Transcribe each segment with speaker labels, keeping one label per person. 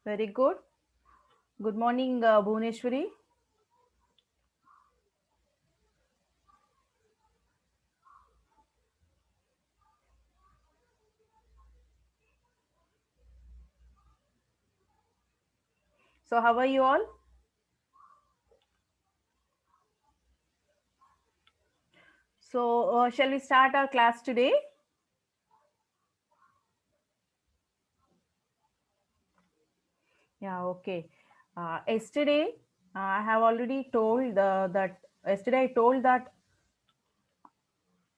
Speaker 1: Very good. Good morning, Bhuvneshwari. So how are you all? So shall we start our class today? Yeah, okay. Yesterday, I have already told that yesterday I told that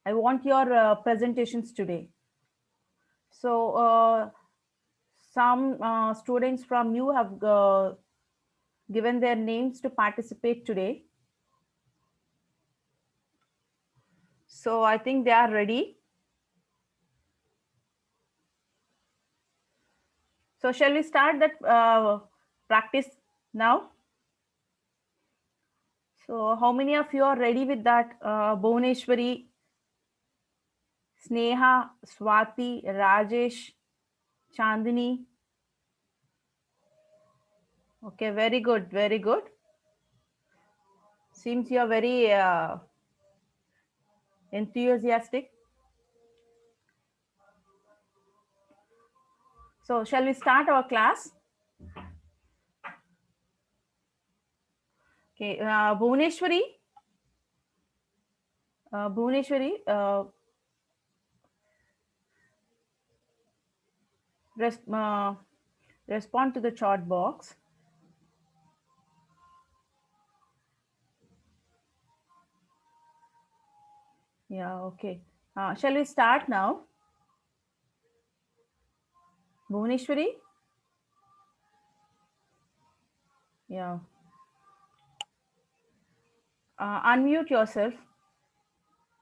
Speaker 1: I want your presentations today. So some students from you have given their names to participate today. So I think they are ready. So shall we start that practice now? So how many of you are ready with that? Bhuvneshwari, Sneha, Swati, Rajesh, Chandini. Okay, very good, very good. Seems you are very enthusiastic. So shall we start our class? Okay, Bhuvneshwari, Bhuvneshwari, respond to the chat box. Yeah, okay. Shall we start now? Bhuvneshwari? Yeah. Unmute yourself.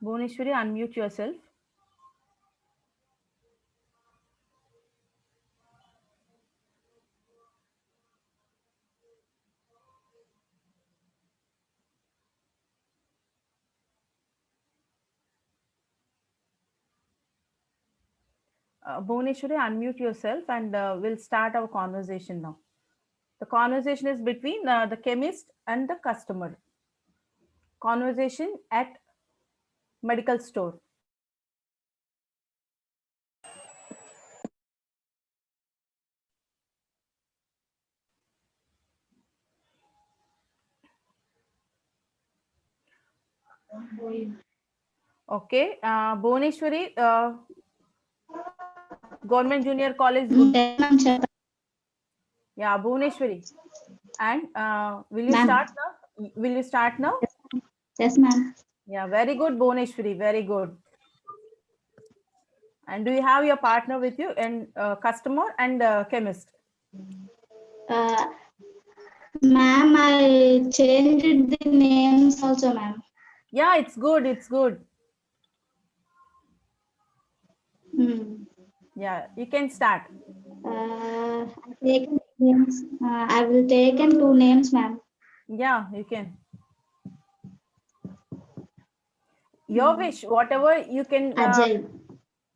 Speaker 1: Bhuvneshwari, unmute yourself. Bhuvneshwari, unmute yourself and we'll start our conversation now. The conversation is between the chemist and the customer. Conversation at medical store. Okay, Bhuvneshwari, Government Junior College. Yeah, Bhuvneshwari. And will you start now? Will you start now?
Speaker 2: Yes, ma'am.
Speaker 1: Yeah, very good, Bhuvneshwari. Very good. And do you have your partner with you and customer and chemist?
Speaker 2: Ma'am, I changed the names also, ma'am.
Speaker 1: Yeah, it's good. It's good. Yeah, you can start.
Speaker 2: I will take in two names, ma'am.
Speaker 1: Yeah, you can. Your wish, whatever you can.
Speaker 2: Ajay.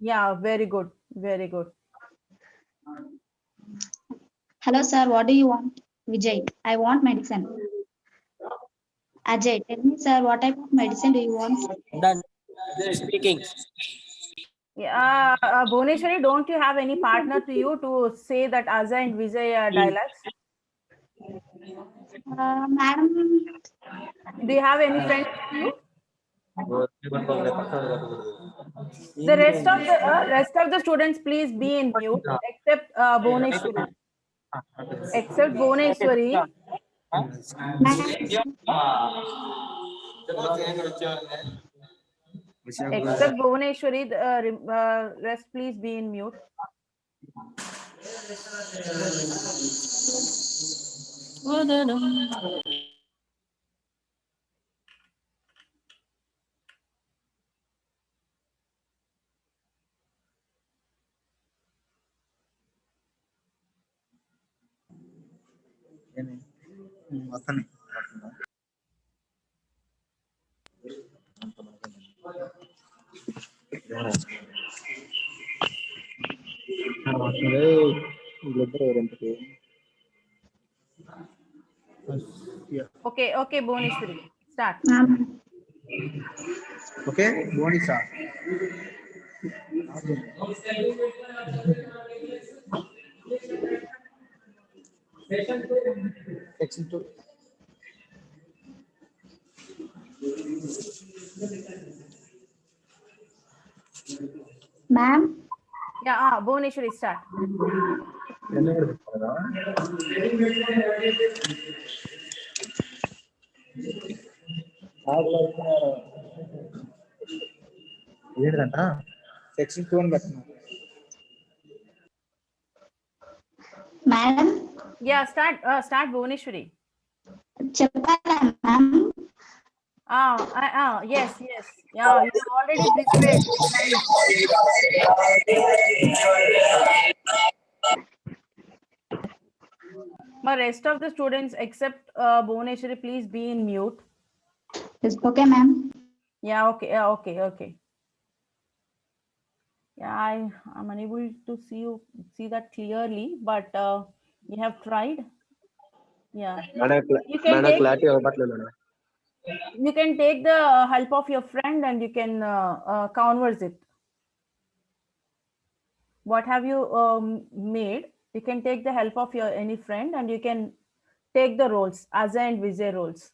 Speaker 1: Yeah, very good. Very good.
Speaker 2: Hello, sir. What do you want? Vijay. I want medicine. Ajay, tell me, sir, what type of medicine do you want?
Speaker 3: Done. Speaking.
Speaker 1: Yeah, Bhuvneshwari, don't you have any partner to you to say that Ajay and Vijay dialects?
Speaker 2: Madam.
Speaker 1: Do you have any friends with you? The rest of the students, please be in mute, except Bhuvneshwari. Except Bhuvneshwari. Except Bhuvneshwari, the rest please be in mute.
Speaker 4: Yeah.
Speaker 1: Okay, okay, Bhuvneshwari, start.
Speaker 2: Ma'am.
Speaker 4: Okay, Bonisa. Section 2.
Speaker 2: Ma'am.
Speaker 1: Yeah, Bhuvneshwari, start.
Speaker 4: ఏంటంట section 2 అని పెడుతున్నారు.
Speaker 2: Madam.
Speaker 1: Yeah, start, Bhuvneshwari.
Speaker 2: చెప్పాలా ma'am?
Speaker 1: Yes. Yeah, you have already prepared. Nice. But rest of the students except Bhuvneshwari, please be in mute.
Speaker 2: Yes, okay, ma'am.
Speaker 1: Yeah, okay. Yeah, I'm unable to see that clearly, but you have tried. Yeah, you can take
Speaker 3: clarity అవ్వట్లేదు madam.
Speaker 1: you can take the help of your friend and you can converse it. What have you made? You can take the help of your any friend and you can take the roles, Ajay and Vijay roles.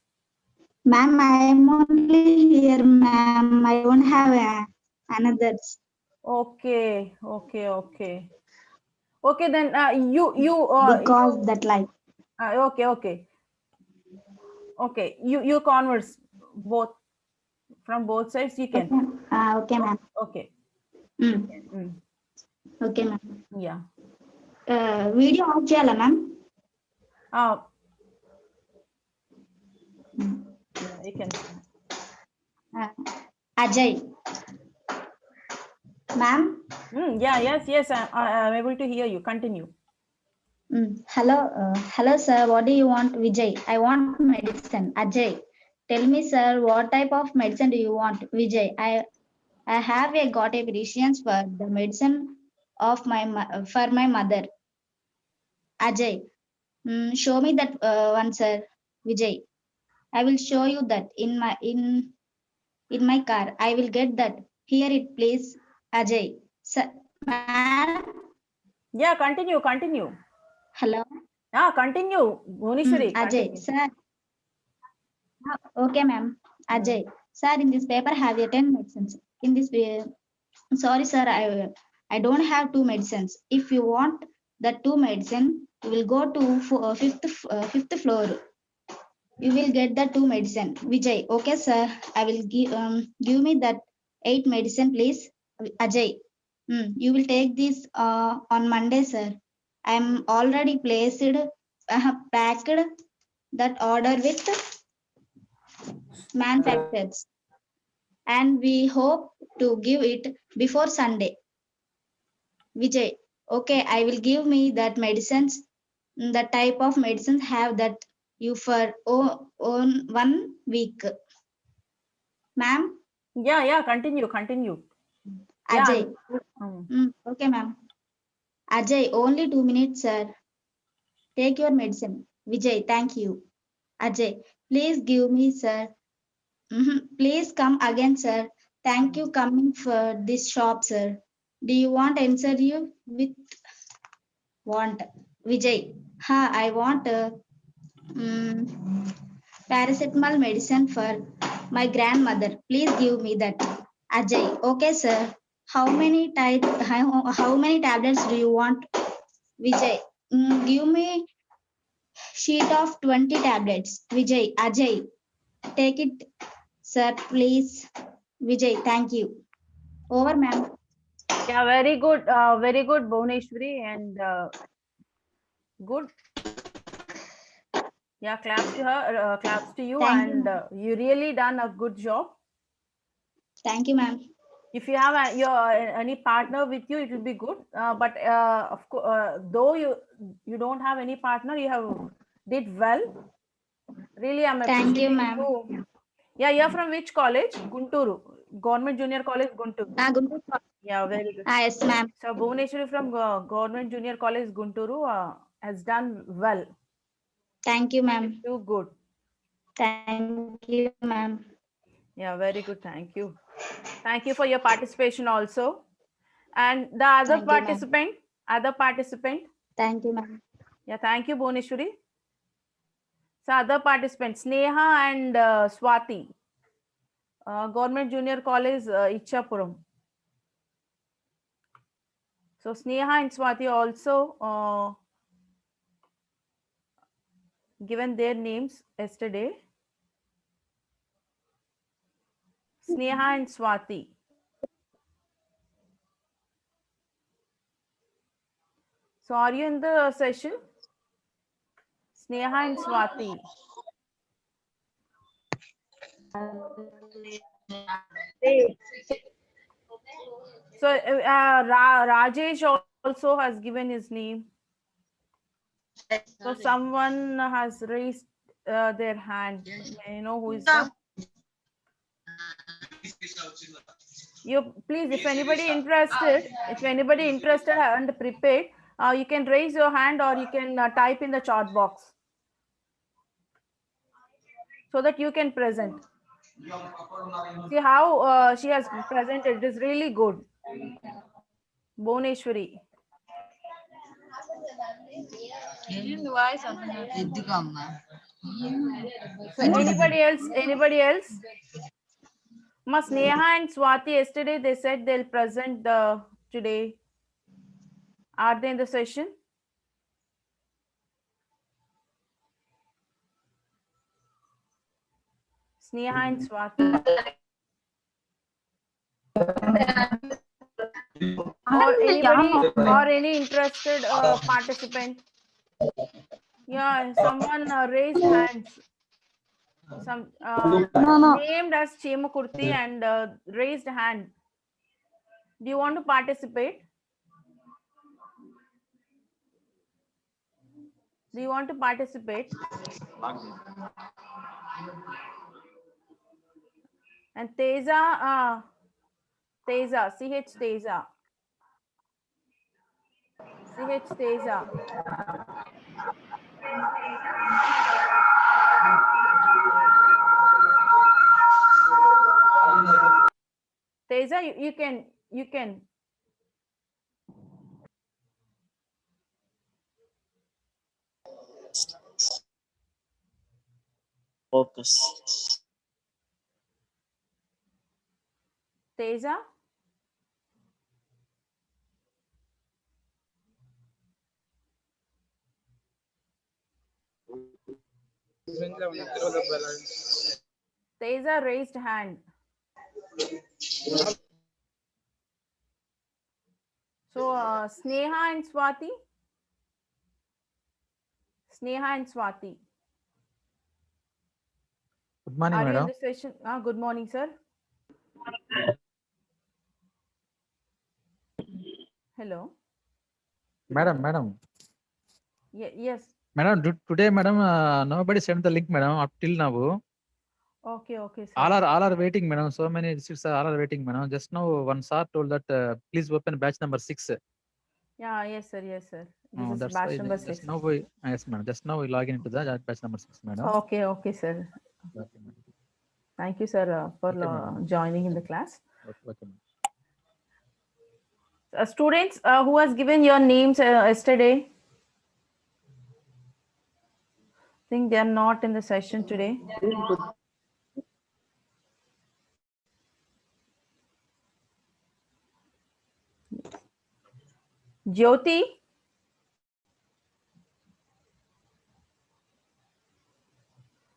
Speaker 2: Ma'am, I am only here, ma'am. I don't have another.
Speaker 1: Okay. Okay, then
Speaker 2: Because that like.
Speaker 1: okay. You converse both from both sides. You can.
Speaker 2: Okay, ma'am.
Speaker 1: Okay.
Speaker 2: Mm.
Speaker 1: Mm.
Speaker 2: Okay, ma'am.
Speaker 1: Yeah.
Speaker 2: Video off చేయాలా ma'am?
Speaker 1: Yeah, you can.
Speaker 2: Ajay ma'am.
Speaker 1: Yes. I'm able to hear you. Continue.
Speaker 2: Hello, sir. What do you want? Vijay. I want medicine. Ajay. Tell me, sir, what type of medicine do you want? Vijay. I have got a prescription for the medicine of for my mother. Ajay. Show me that one, sir. Vijay. I will show you that in my car. I will get that. Here it, please. Ajay. Sir, ma'am.
Speaker 1: Yeah, continue.
Speaker 2: Hello.
Speaker 1: Continue, Bhuvneshwari.
Speaker 2: Ajay,
Speaker 1: Continue.
Speaker 2: sir. Okay, ma'am. Ajay, sir, in this paper have you 10 medicines. In this, sorry, sir, I don't have 2 medicines. If you want the 2 medicine, you will go to fifth floor. You will get the 2 medicine. Vijay, okay, sir. I will give me that 8 medicine, please. Ajay, you will take this on Monday, sir. I am already packed that order with manufacturers and we hope to give it before Sunday. Vijay, okay, I will give me that medicines. The type of medicines have that you for on 1 week. Ma'am?
Speaker 1: Yeah, continue.
Speaker 2: Ajay.
Speaker 1: Yeah.
Speaker 2: Okay, ma'am. Ajay, only 2 minutes, sir. Take your medicine. Vijay, thank you. Ajay, please give me, sir. Please come again, sir. Thank you coming for this shop, sir. Do you want answer you with want? Vijay, I want paracetamol medicine for my grandmother. Please give me that. Ajay, okay, sir. How many tablets do you want? Vijay, give me sheet of 20 tablets. Vijay, Ajay, take it, sir, please. Vijay, thank you. Over, ma'am.
Speaker 1: Yeah, very good, Bhuvneshwari, and good. Yeah, claps to her, claps to you,
Speaker 2: Thank
Speaker 1: and you really done a good job.
Speaker 2: Thank you, ma'am.
Speaker 1: If you have any partner with you, it will be good. But of course, though you don't have any partner, you have did well. Really, I'm
Speaker 2: Thank you,
Speaker 1: appreciating
Speaker 2: ma'am.
Speaker 1: you. Yeah, you're from which college? Gunturu, Government Junior College, Gunturu. Yeah, very good.
Speaker 2: Yes, ma'am.
Speaker 1: So Bhuvneshwari from Government Junior College, Gunturu has done well.
Speaker 2: Thank you, ma'am.
Speaker 1: Too good.
Speaker 2: Thank you, ma'am.
Speaker 1: Yeah, very good. Thank you. Thank you for your participation also. And the other
Speaker 2: Thank you, ma'am.
Speaker 1: participant.
Speaker 2: Thank you, ma'am.
Speaker 1: Yeah, thank you, Bhuneshwari. So other participants, Sneha and Swati, Government Junior College, Ichapuram. So Sneha and Swati also given their names yesterday. Sneha and Swati. So are you in the session? Sneha and Swati. So Rajesh also has given his name. So someone has raised their hand. May I know who is that? You please, if anybody interested and prepared, you can raise your hand or you can type in the chat box so that you can present. See how she has presented. It is really good. Bhuneshwari. So anybody else? Ma Sneha and Swati yesterday they said they'll present today. Are they in the session? Sneha and Swati. Or any interested participant? Yeah, someone raised hands. Some named as Chemukurti and raised hand. Do you want to participate? Do you want to participate? And Teja, CH Teja. CH Teja. Teja, you can.
Speaker 3: Focus.
Speaker 1: Teja. Teja raised hand. So Sneha and Swati. Sneha and Swati.
Speaker 4: Good morning,
Speaker 1: Are you in
Speaker 4: madam.
Speaker 1: the session? Good morning, sir. Hello.
Speaker 4: Madam.
Speaker 1: Yes.
Speaker 4: Madam, today, madam, nobody sent the link, madam, up till now.
Speaker 1: Okay, sir.
Speaker 4: All are waiting, madam. So many seats are all are waiting, madam. Just now, one sir told that please open batch number 6.
Speaker 1: Yeah, yes, sir. This is
Speaker 4: That's
Speaker 1: batch
Speaker 4: why
Speaker 1: number 6.
Speaker 4: just now yes, madam. Just now we log into the batch number 6, madam.
Speaker 1: Okay, sir.
Speaker 4: Okay, madam.
Speaker 1: Thank you, sir, for joining in the class.
Speaker 4: Okay, madam.
Speaker 1: Students who has given your names yesterday? I think they are not in the session today. Jyoti?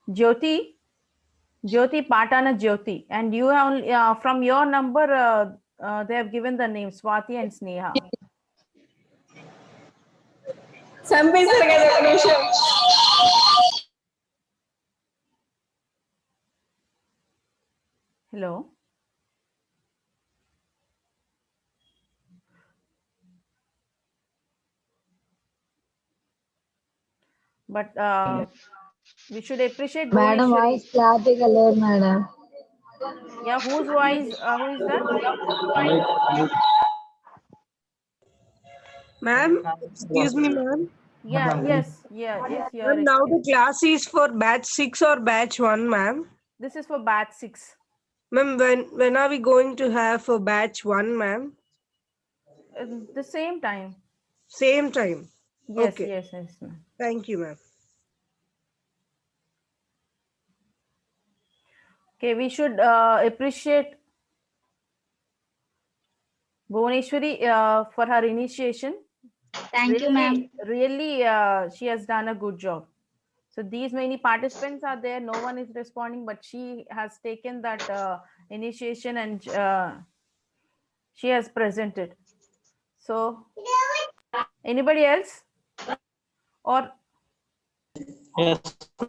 Speaker 1: Jyoti Patana Jyoti. And you have only, from your number, they have given the name Swati and Sneha. Hello. But we should appreciate
Speaker 5: Madam,
Speaker 1: Bhuneshwari.
Speaker 5: voice clarity color, madam.
Speaker 1: Yeah, whose voice? Who is that?
Speaker 6: Ma'am, excuse me, ma'am.
Speaker 1: Yeah, yes, you are
Speaker 6: Ma'am, now the
Speaker 1: explaining.
Speaker 6: class is for batch 6 or batch 1, ma'am?
Speaker 1: This is for batch 6.
Speaker 6: Ma'am, when are we going to have for batch 1, ma'am?
Speaker 1: The same time.
Speaker 6: Same time.
Speaker 1: Yes,
Speaker 6: Okay.
Speaker 1: yes, ma'am.
Speaker 6: Thank you, ma'am.
Speaker 1: Okay, we should appreciate Bhuvaneshwari for her initiation.
Speaker 2: Thank you, ma'am.
Speaker 1: Really, she has done a good job. So these many participants are there. No one is responding, but she has taken that initiation and she has presented. So anybody else? Or
Speaker 3: Yes,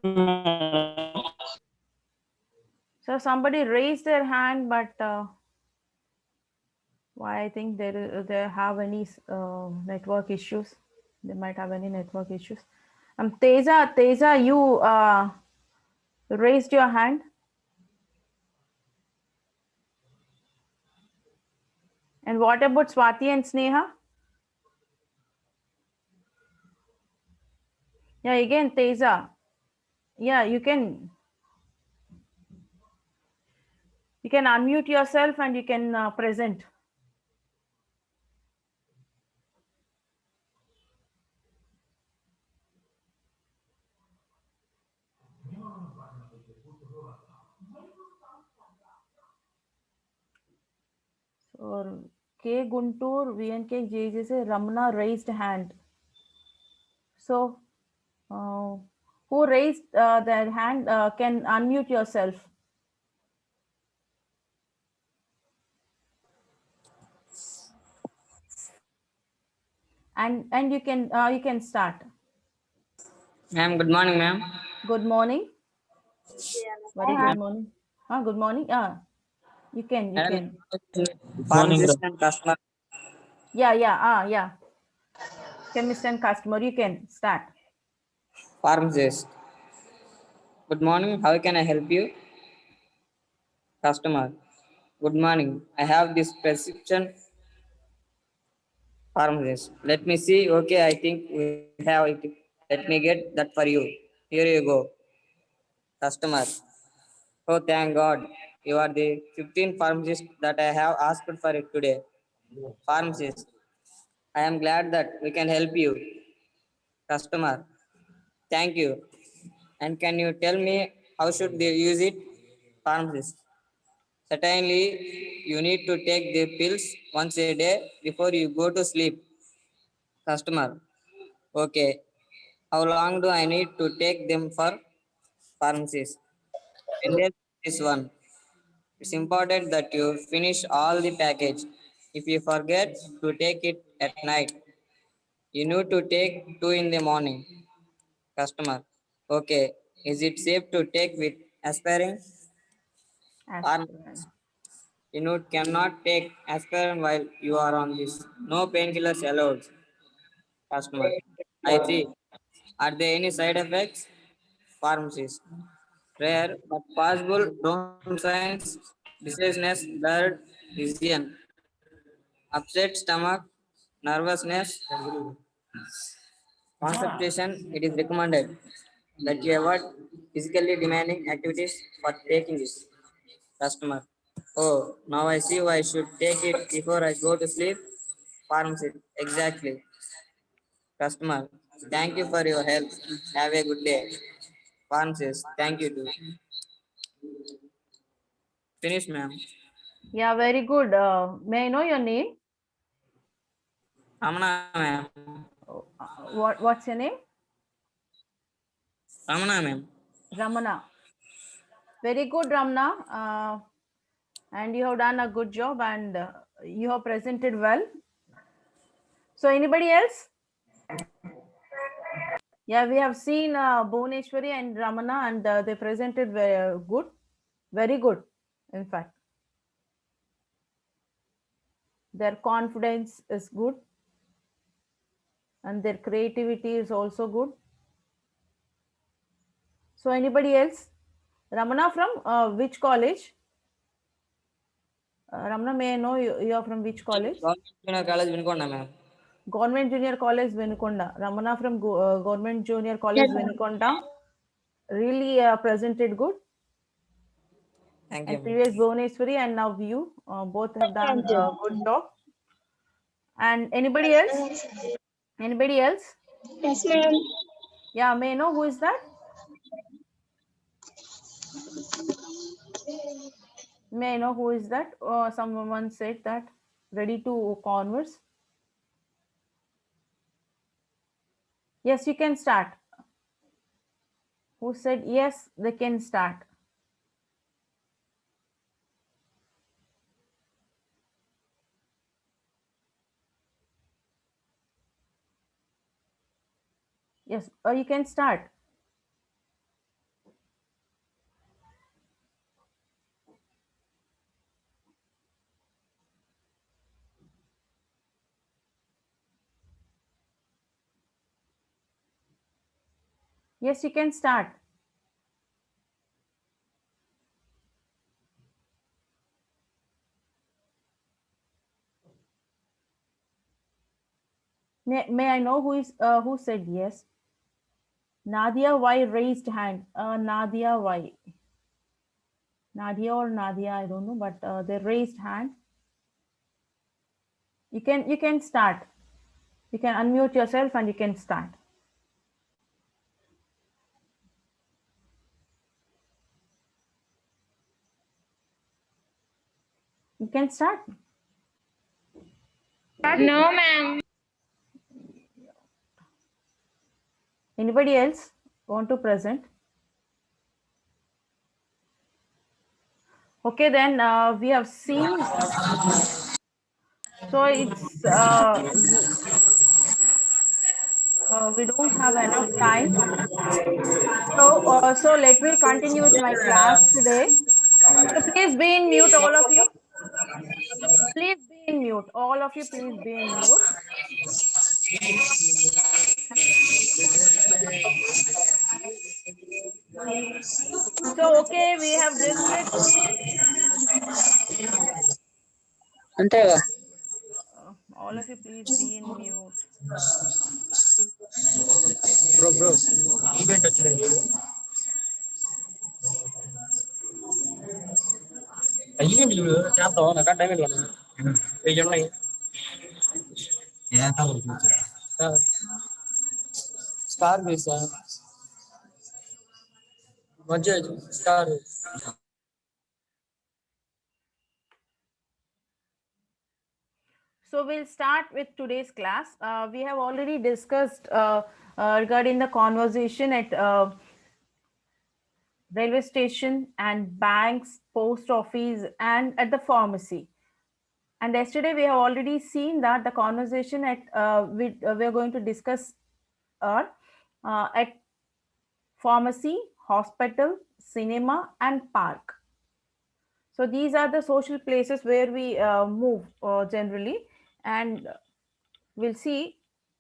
Speaker 3: madam.
Speaker 1: so somebody raised their hand, but why I think they have any network issues. They might have any network issues. Teja, you raised your hand. And what about Swati and Sneha? Yeah, again, Teja. Yeah, you can unmute yourself and you can present. So K Guntur, VNK JJ say Ramana raised hand. So who raised their hand can unmute yourself. And you can start.
Speaker 7: Ma'am, good morning, ma'am.
Speaker 1: Good morning. Very good morning. Good morning. You can.
Speaker 7: Madam,
Speaker 3: Good morning,
Speaker 7: pharmacist and customer.
Speaker 1: Yeah. Chemist and customer. You can start.
Speaker 7: Pharmacist. Good morning. How can I help you? Customer. Good morning. I have this prescription. Pharmacist. Let me see. Okay, I think we have it. Let me get that for you. Here you go. Customer. Oh, thank God. You are the 15th pharmacist that I have asked for it today. Pharmacist. I am glad that we can help you. Customer. Thank you. And can you tell me how should they use it? Pharmacist. Certainly, you need to take the pills once a day before you go to sleep. Customer. Okay. How long do I need to take them for? Pharmacist. 10 days is one. It's important that you finish all the package. If you forget to take it at night, you need to take two in the morning. Customer. Okay. Is it safe to take with aspirin?
Speaker 1: Aspirin.
Speaker 7: You cannot take aspirin while you are on this. No painkillers allowed. Customer. I see. Are there any side effects? Pharmacist. Rare but possible brown signs, dizziness, blurred vision, upset stomach, nervousness, constipation. It is recommended that you avoid physically demanding activities for taking this. Customer. Oh, now I see why I should take it before I go to sleep. Pharmacy. Exactly. Customer. Thank you for your help. Have a good day. Pharmacist. Thank you too. Finish, ma'am.
Speaker 1: Yeah, very good. May I know your name?
Speaker 7: Ramana, ma'am.
Speaker 1: What's your name?
Speaker 7: Ramana, ma'am.
Speaker 1: Ramana. Very good, Ramana. And you have done a good job and you have presented well. So anybody else? Yeah, we have seen Bhuvaneshwari and Ramana and they presented very good, in fact. Their confidence is good and their creativity is also good. So anybody else? Ramana from which college? Ramana, may I know you are from which college?
Speaker 7: Government Junior College, Vinkonda, ma'am.
Speaker 1: Government Junior College, Venukonda. Ramana from Government Junior College, Venukonda. Really presented good.
Speaker 7: Thank
Speaker 1: And
Speaker 7: you.
Speaker 1: previous Bhuvaneshwari and now you both have done a good job. And anybody else? Anybody else?
Speaker 8: Yes, ma'am.
Speaker 1: Yeah, may I know who is that? May I know who is that? Someone said that. Ready to converse? Yes, you can start. Who said yes, they can start? Yes, you can start. Yes, you can start. May I know who said yes? Nadia Y raised hand. Nadia Y. Nadia or Nadia, I don't know, but they raised hand. You can start. You can unmute yourself and you can start. You can start.
Speaker 8: No, ma'am.
Speaker 1: Anybody else want to present? Okay, then we have seen. So it's we don't have enough time. So let me continue with my class today. So please be in mute, all of you. Please be in mute. All of you, please be in mute. So okay, we have discussed. All of you, please be in mute.
Speaker 3: Bro, event వచ్చింది. Event చేద్దాం నాకు time ఇవ్వాలి. వెయ్యి ఉన్నాయి. Star వేసా మధ్య star.
Speaker 1: So we'll start with today's class. We have already discussed regarding the conversation at railway station and banks, post office, and at the pharmacy. And yesterday we have already seen that the conversation at we are going to discuss are at pharmacy, hospital, cinema, and park. So these are the social places where we move generally, and we'll see.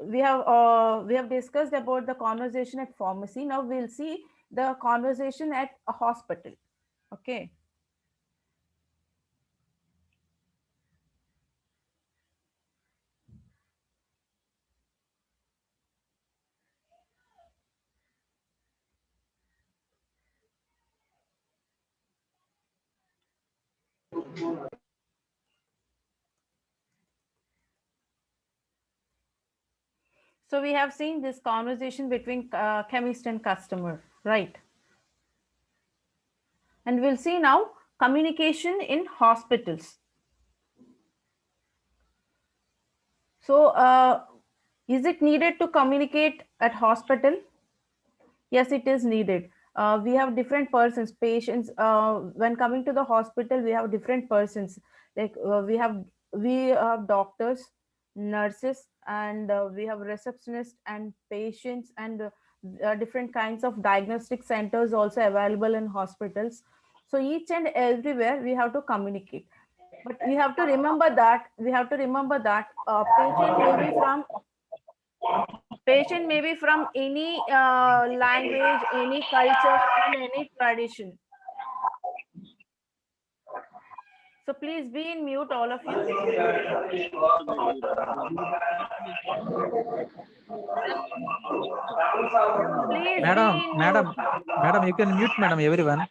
Speaker 1: We have discussed about the conversation at pharmacy. Now we'll see the conversation at a hospital. Okay. So we have seen this conversation between chemist and customer, right? And we'll see now communication in hospitals. So is it needed to communicate at hospital? Yes, it is needed. We have different persons, patients. When coming to the hospital, we have different persons. Like we have doctors, nurses, and we have receptionists and patients, and different kinds of diagnostic centers also available in hospitals. So each and everywhere we have to communicate. But we have to remember that patient may be from any language, any culture, and any tradition. So please be in mute, all of you. Please
Speaker 4: Madam,
Speaker 1: be in
Speaker 4: madam,
Speaker 1: mute.
Speaker 4: madam, you can mute, madam, everyone.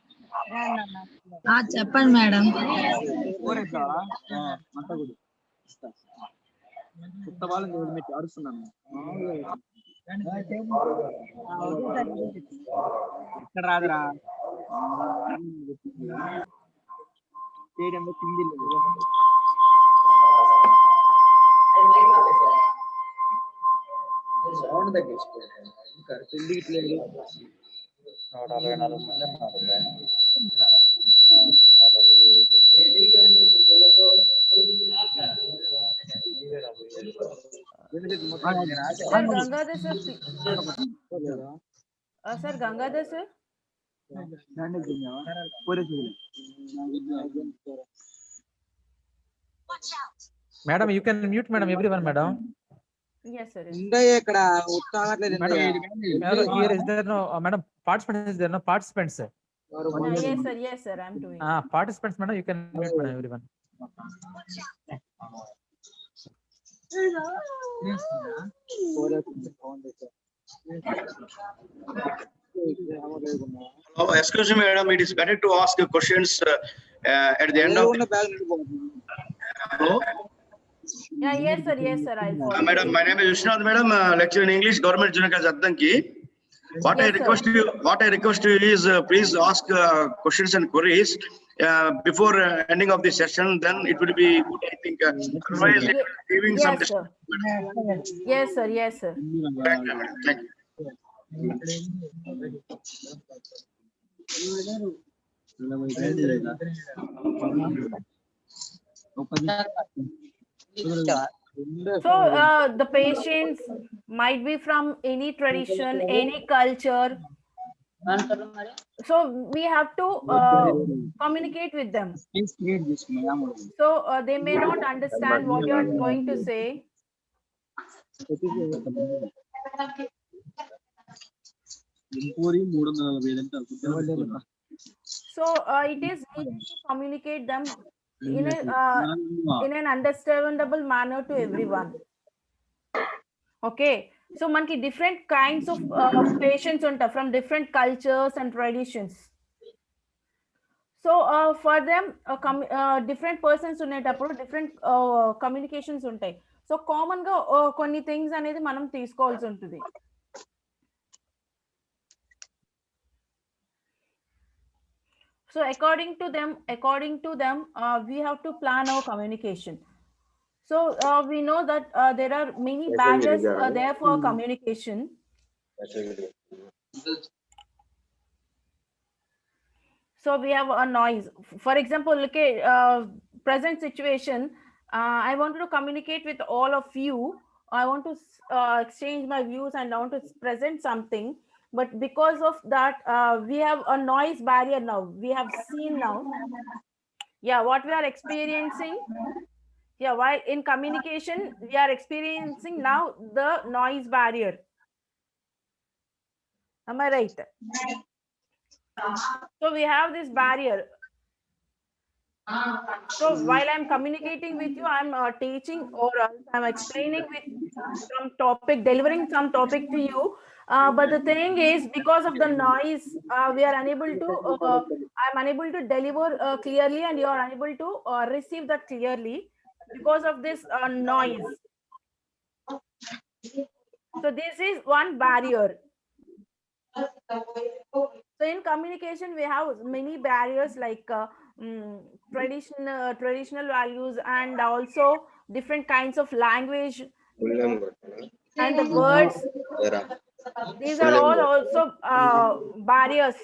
Speaker 5: చెప్పండి madam.
Speaker 3: ఇక్కడ రాదురా sound తగ్గించుకోండి ఇంకా ఎందుకు
Speaker 4: 144 మంది ఉన్నారు.
Speaker 1: Sir Gangadhar sir, sir Gangadhar sir.
Speaker 4: Madam, you can mute, madam, everyone, madam.
Speaker 1: Yes sir.
Speaker 3: ఇక్కడ
Speaker 4: Madam, here is there no madam, participants is there no participants?
Speaker 1: Yes sir, I'm doing.
Speaker 4: Participants, madam, you can mute, madam, everyone.
Speaker 9: Oh, excuse me, madam. It is better to ask questions at the end of. Hello,
Speaker 1: Yeah, yes sir, I'll follow.
Speaker 9: madam. My name is Vishwanath, madam. Lecturer in English, Government Junior College, Addanki. What I
Speaker 1: Yes, sir.
Speaker 9: request you is please ask questions and queries before ending of the session. Then it will be good, I think. Otherwise, it will be giving some.
Speaker 1: Yes sir. Yes sir, yes sir.
Speaker 9: Thank you, madam. Thank you.
Speaker 1: So the patients might be from any tradition, any culture. So we have to communicate with them. So they may not understand what you are going to say. So it is easy to communicate them in an understandable manner to everyone. Okay, so manki different kinds of patients unta from different cultures and traditions. So for them different persons ఉన్నేటప్పుడు different communications ఉంటాయి. So common గా కొన్ని things అనేది మనం తీసుకోవాల్సి ఉంటుంది. So according to them, we have to plan our communication. So we know that there are many barriers there for communication. So we have a noise. For example, look at present situation. I wanted to communicate with all of you. I want to exchange my views and I want to present something. But because of that, we have a noise barrier now. We have seen now. Yeah, what we are experiencing. Yeah, while in communication, we are experiencing now the noise barrier. Am I right? So we have this barrier. So while I'm communicating with you, I'm teaching or I'm explaining with some topic, delivering some topic to you. But the thing is, because of the noise, we are unable to, I'm unable to deliver clearly and you are unable to receive that clearly because of this noise. So this is one barrier. So in communication, we have many barriers like traditional values and also different kinds of language and the words. These are all also barriers.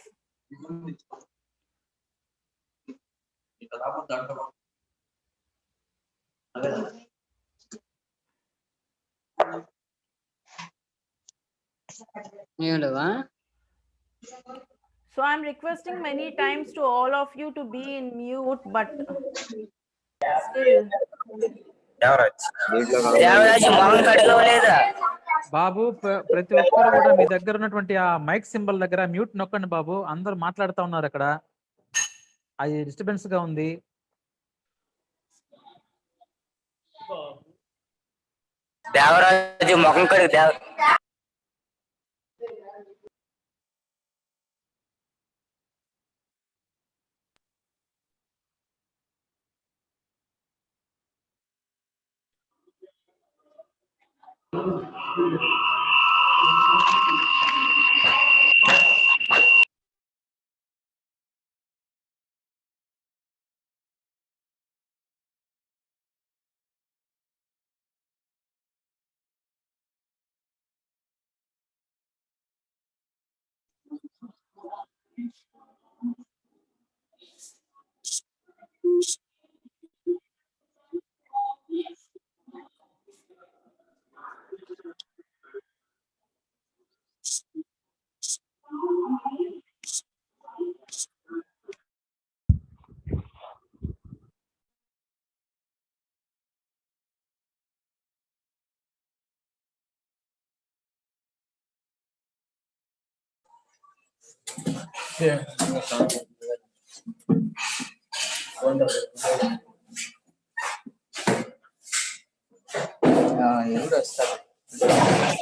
Speaker 1: So I'm requesting many times to all of you to be in mute, but still.
Speaker 4: బాబు ప్రతి ఒక్కరు కూడా మీ దగ్గర ఉన్నటువంటి ఆ mic symbol దగ్గర mute నొక్కండి బాబు. అందరూ మాట్లాడుతూ ఉన్నారు అక్కడ, అది డిస్టర్బెన్స్ గా ఉంది.
Speaker 7: దేవరాజు ముఖం కడుగు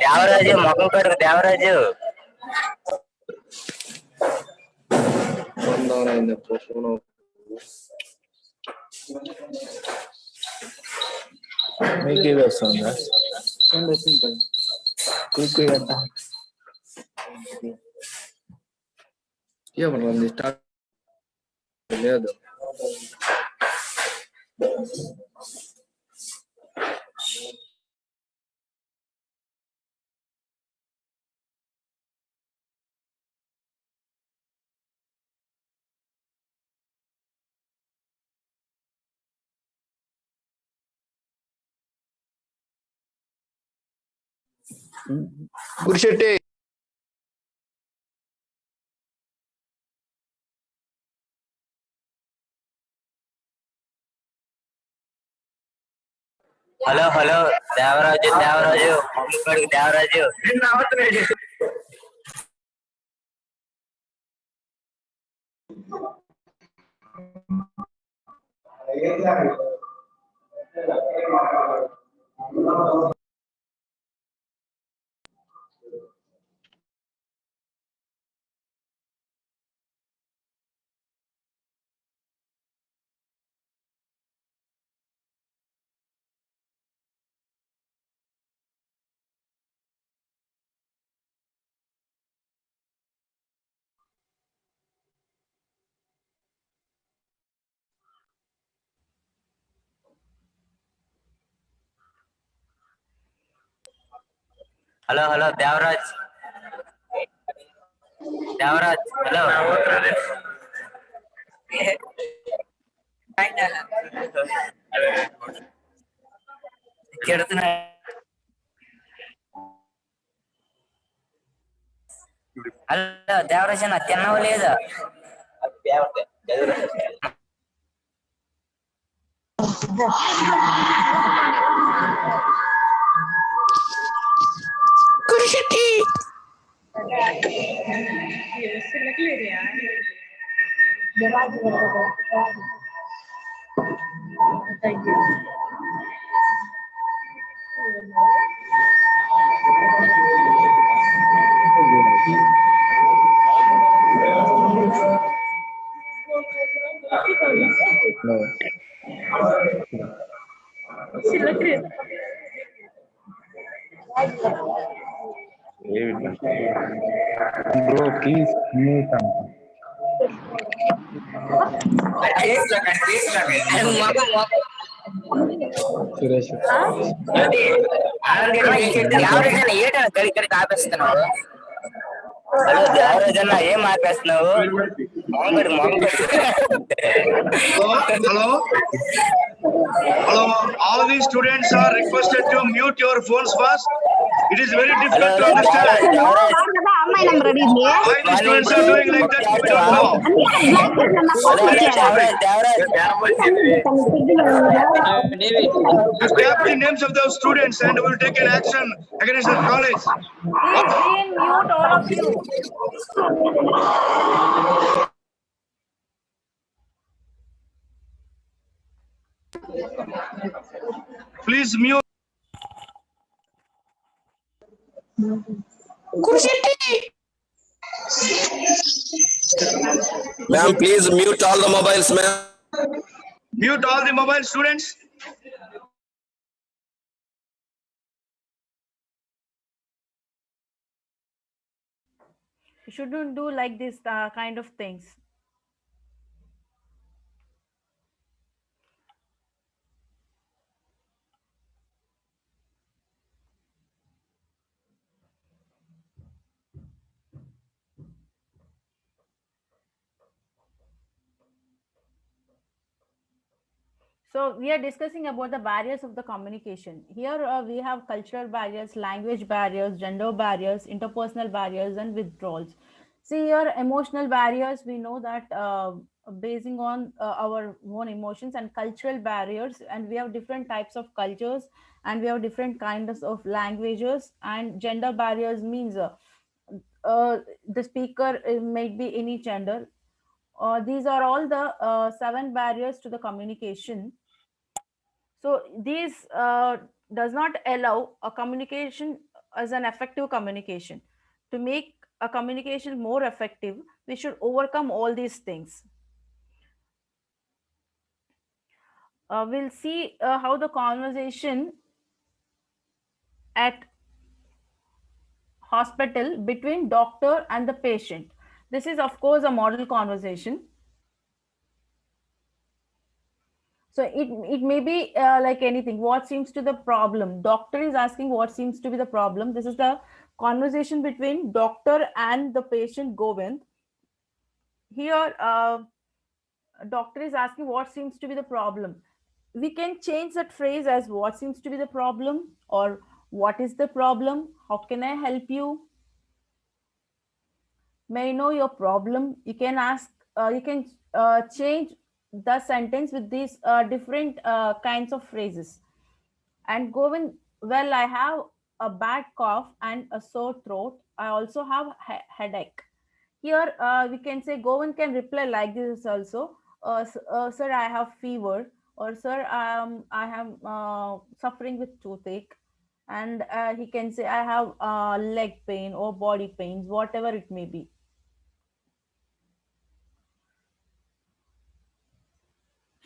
Speaker 7: దేవరాజు ముఖం కడుగు దేవరాజు
Speaker 10: మీకు ఇది వస్తుందా ఏమన్నా స్టార్ట్ లేదు గురిశెట్టి
Speaker 7: హలో హలో దేవరాజు ముఖం కడుగు Devaraju hello hello Devaraj hello చెడుతున్నా హలో దేవరాజ్ అన్న తిన్నావు లేదా గురిశెట్టి
Speaker 10: బ్రో ప్లీజ్ సురేష్
Speaker 7: ఏటన్నా గడి కాపేస్తున్నావు హలో దేవరాజ్ అన్న ఏం ఆపేస్తున్నావు
Speaker 9: Hello, all these students are requested to mute your phones first. It is very difficult to understand. Why the students are doing like that, we don't know. Just tap the names of those students and we'll take an action against the college.
Speaker 1: Please be in mute, all of you.
Speaker 9: Please mute.
Speaker 11: Ma'am, please mute all the mobiles, ma'am.
Speaker 9: Mute all the mobile students.
Speaker 1: You shouldn't do like this kind of things. So we are discussing about the barriers of the communication. Here we have cultural barriers, language barriers, gender barriers, interpersonal barriers, and withdrawals. See here, emotional barriers, we know that basing on our own emotions, and cultural barriers, and we have different types of cultures, and we have different kinds of languages, and gender barriers means the speaker might be any gender. These are all the 7 barriers to the communication. So these does not allow a communication as an effective communication. To make a communication more effective, we should overcome all these things. We'll see how the conversation at hospital between doctor and the patient. This is of course a model conversation. So it may be like anything. What seems to the problem? Doctor is asking what seems to be the problem. This is the conversation between doctor and the patient Govind. Here, doctor is asking what seems to be the problem. We can change that phrase as what seems to be the problem, or what is the problem? How can I help you? May I know your problem? You can ask, you can change the sentence with these different kinds of phrases. And Govind, well, I have a bad cough and a sore throat. I also have headache. Here we can say Govind can reply like this also. Sir, I have fever, or sir, I am suffering with toothache. And he can say, I have leg pain or body pains, whatever it may be.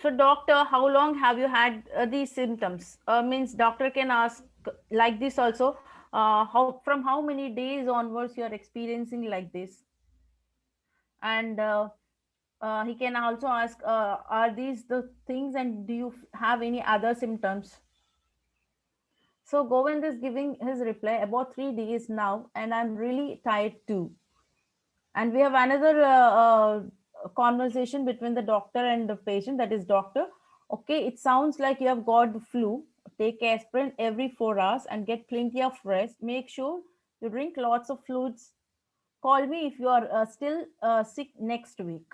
Speaker 1: So doctor, how long have you had these symptoms? Means doctor can ask like this also, from how many days onwards you are experiencing like this? And he can also ask, are these the things, and do you have any other symptoms? So Govind is giving his reply, about 3 days now, and I'm really tired too. And we have another conversation between the doctor and the patient, that is doctor. Okay, it sounds like you have got the flu. Take aspirin every 4 hours and get plenty of rest. Make sure you drink lots of fluids. Call me if you are still sick next week.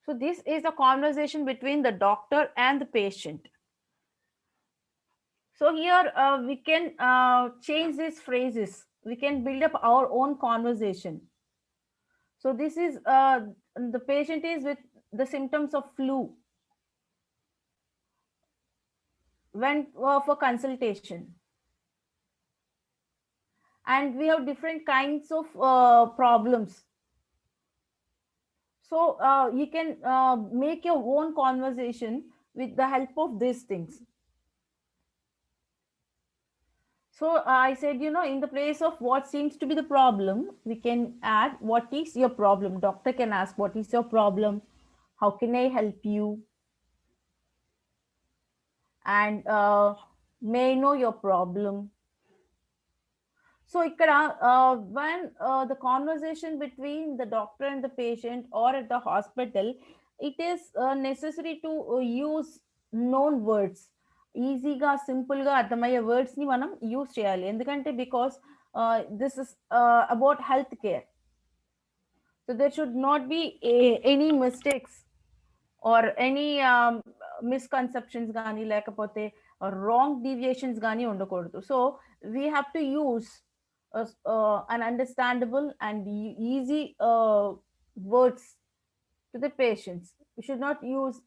Speaker 1: So this is a conversation between the doctor and the patient. So here we can change these phrases. We can build up our own conversation. So this is the patient is with the symptoms of flu, went for consultation, and we have different kinds of problems. So you can make your own conversation with the help of these things. So I said, in the place of what seems to be the problem, we can add what is your problem. Doctor can ask, what is your problem? How can I help you? And may I know your problem? So when the conversation between the doctor and the patient or at the hospital, it is necessary to use known words. Easyga, simple ga అర్థమయ్యే words ని మనం use చేయాలి. ఎందుకంటే because this is about healthcare. So there should not be any mistakes or any misconceptions గానీ లేకపోతే wrong deviations గానీ ఉండకూడదు. So we have to use an understandable and easy words to the patients. We should not use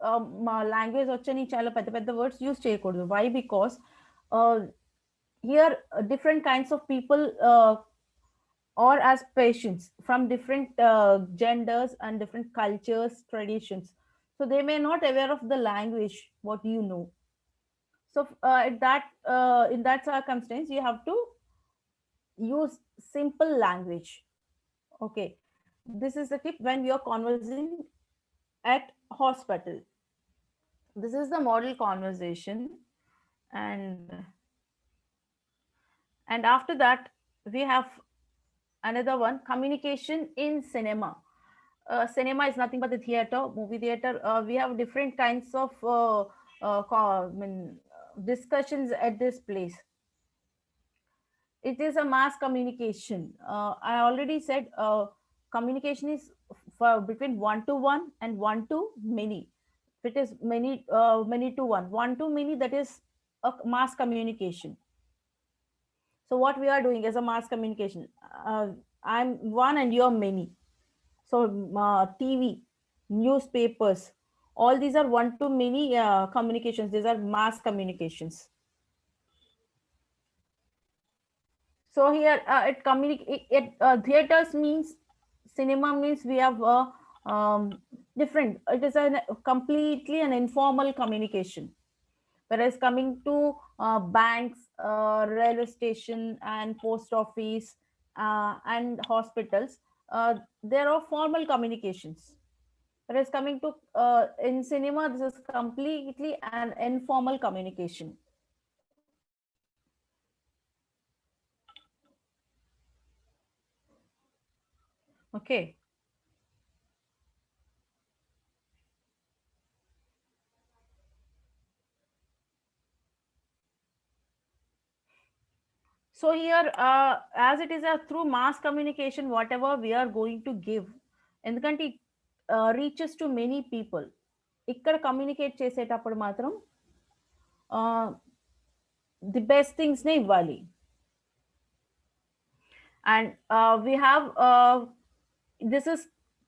Speaker 1: language వచ్చని చాలా పెద్ద పెద్ద words use చేయకూడదు. Why? Because here different kinds of people or as patients from different genders and different cultures, traditions. So they may not aware of the language what you know. So at that in that circumstance, you have to use simple language. Okay, this is the tip when we are conversing at hospital. This is the model conversation, and after that we have another one, communication in cinema. Cinema is nothing but the theater, movie theater. We have different kinds of discussions at this place. It is a mass communication. I already said communication is for between one to one and one to many. If it is many to one to many, that is a mass communication. So what we are doing is a mass communication. I'm one and you're many. So TV, newspapers, all these are one to many communications. These are mass communications. So here it communicate. Theaters means, cinema means we have different. It is a completely an informal communication. Whereas coming to banks, railway station, and post office and hospitals, there are formal communications. Whereas coming to in cinema, this is completely an informal communication. Okay. So here, as it is a through mass communication, whatever we are going to give, ఎందుకంటే reaches to many people. ఇక్కడ communicate చేసేటప్పుడు మాత్రం the best things నే ఇవ్వాలి. And we have this is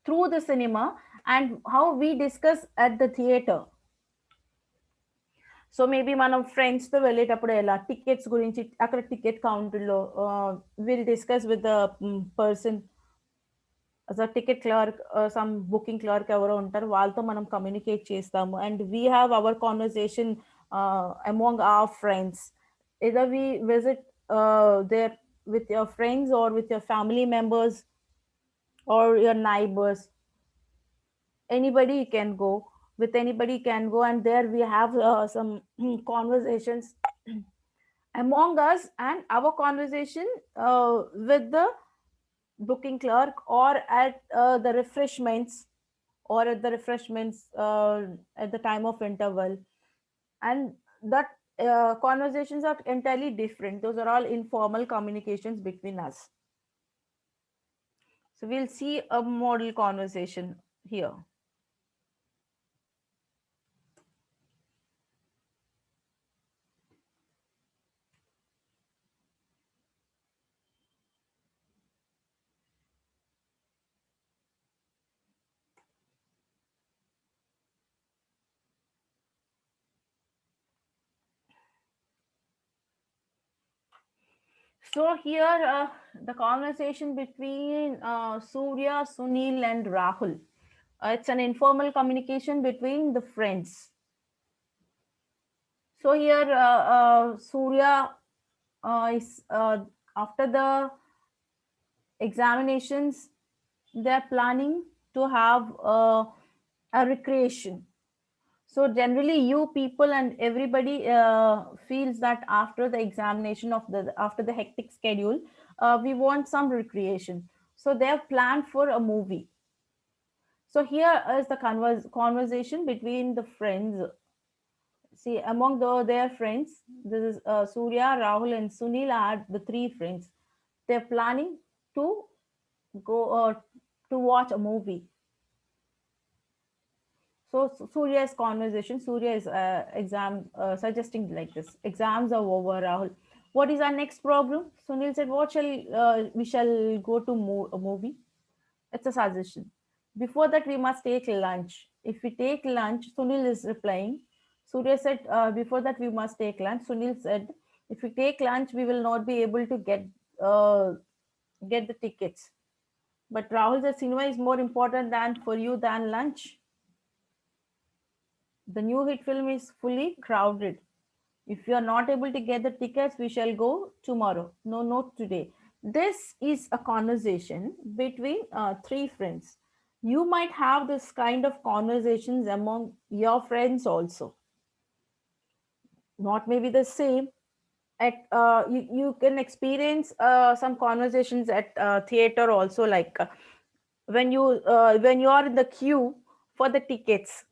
Speaker 1: through the cinema and how we discuss at the theater. So maybe మనం ఫ్రెండ్స్తో వెళ్ళేటప్పుడు ఎలా టికెట్స్ గురించి అక్కడ టికెట్ కౌంటర్లో will discuss with the person ticket clerk, some booking clerk ఎవరో ఉంటారు, వాళ్ళతో మనం కమ్యూనికేట్ చేస్తాము. And we have our conversation among our friends. either we visit there with your friends or with your family members or your neighbors. Anybody can go, with anybody can go, and there we have some conversations among us and our conversation with the booking clerk or at the refreshments at the time of interval. And that conversations are entirely different. Those are all informal communications between us. So we'll see a model conversation here. So here the conversation between Surya, Sunil and Rahul. It's an informal communication between the friends. So here Surya is after the examinations, they're planning to have a recreation. So generally you people and everybody feels that after the examination after the hectic schedule, we want some recreation. So they have planned for a movie. So here is the conversation between the friends. See, among their friends, this is Surya, Rahul and Sunil are the three friends. They're planning to go to watch a movie. So Surya's conversation, Surya is suggesting like this: exams are over, Rahul. What is our next problem? Sunil said, "What shall we shall go to a movie?" It's a suggestion. Before that, we must take lunch. If we take lunch, Sunil is replying. Surya said, "Before that, we must take lunch." Sunil said, If we take lunch, we will not be able to get the tickets. But Rahul, the cinema is more important than for you than lunch. The new hit film is fully crowded. If you are not able to get the tickets, we shall go tomorrow. No, not today. This is a conversation between three friends. You might have this kind of conversations among your friends also. Not maybe the same. You can experience some conversations at theater also, like when you are in the queue for the tickets,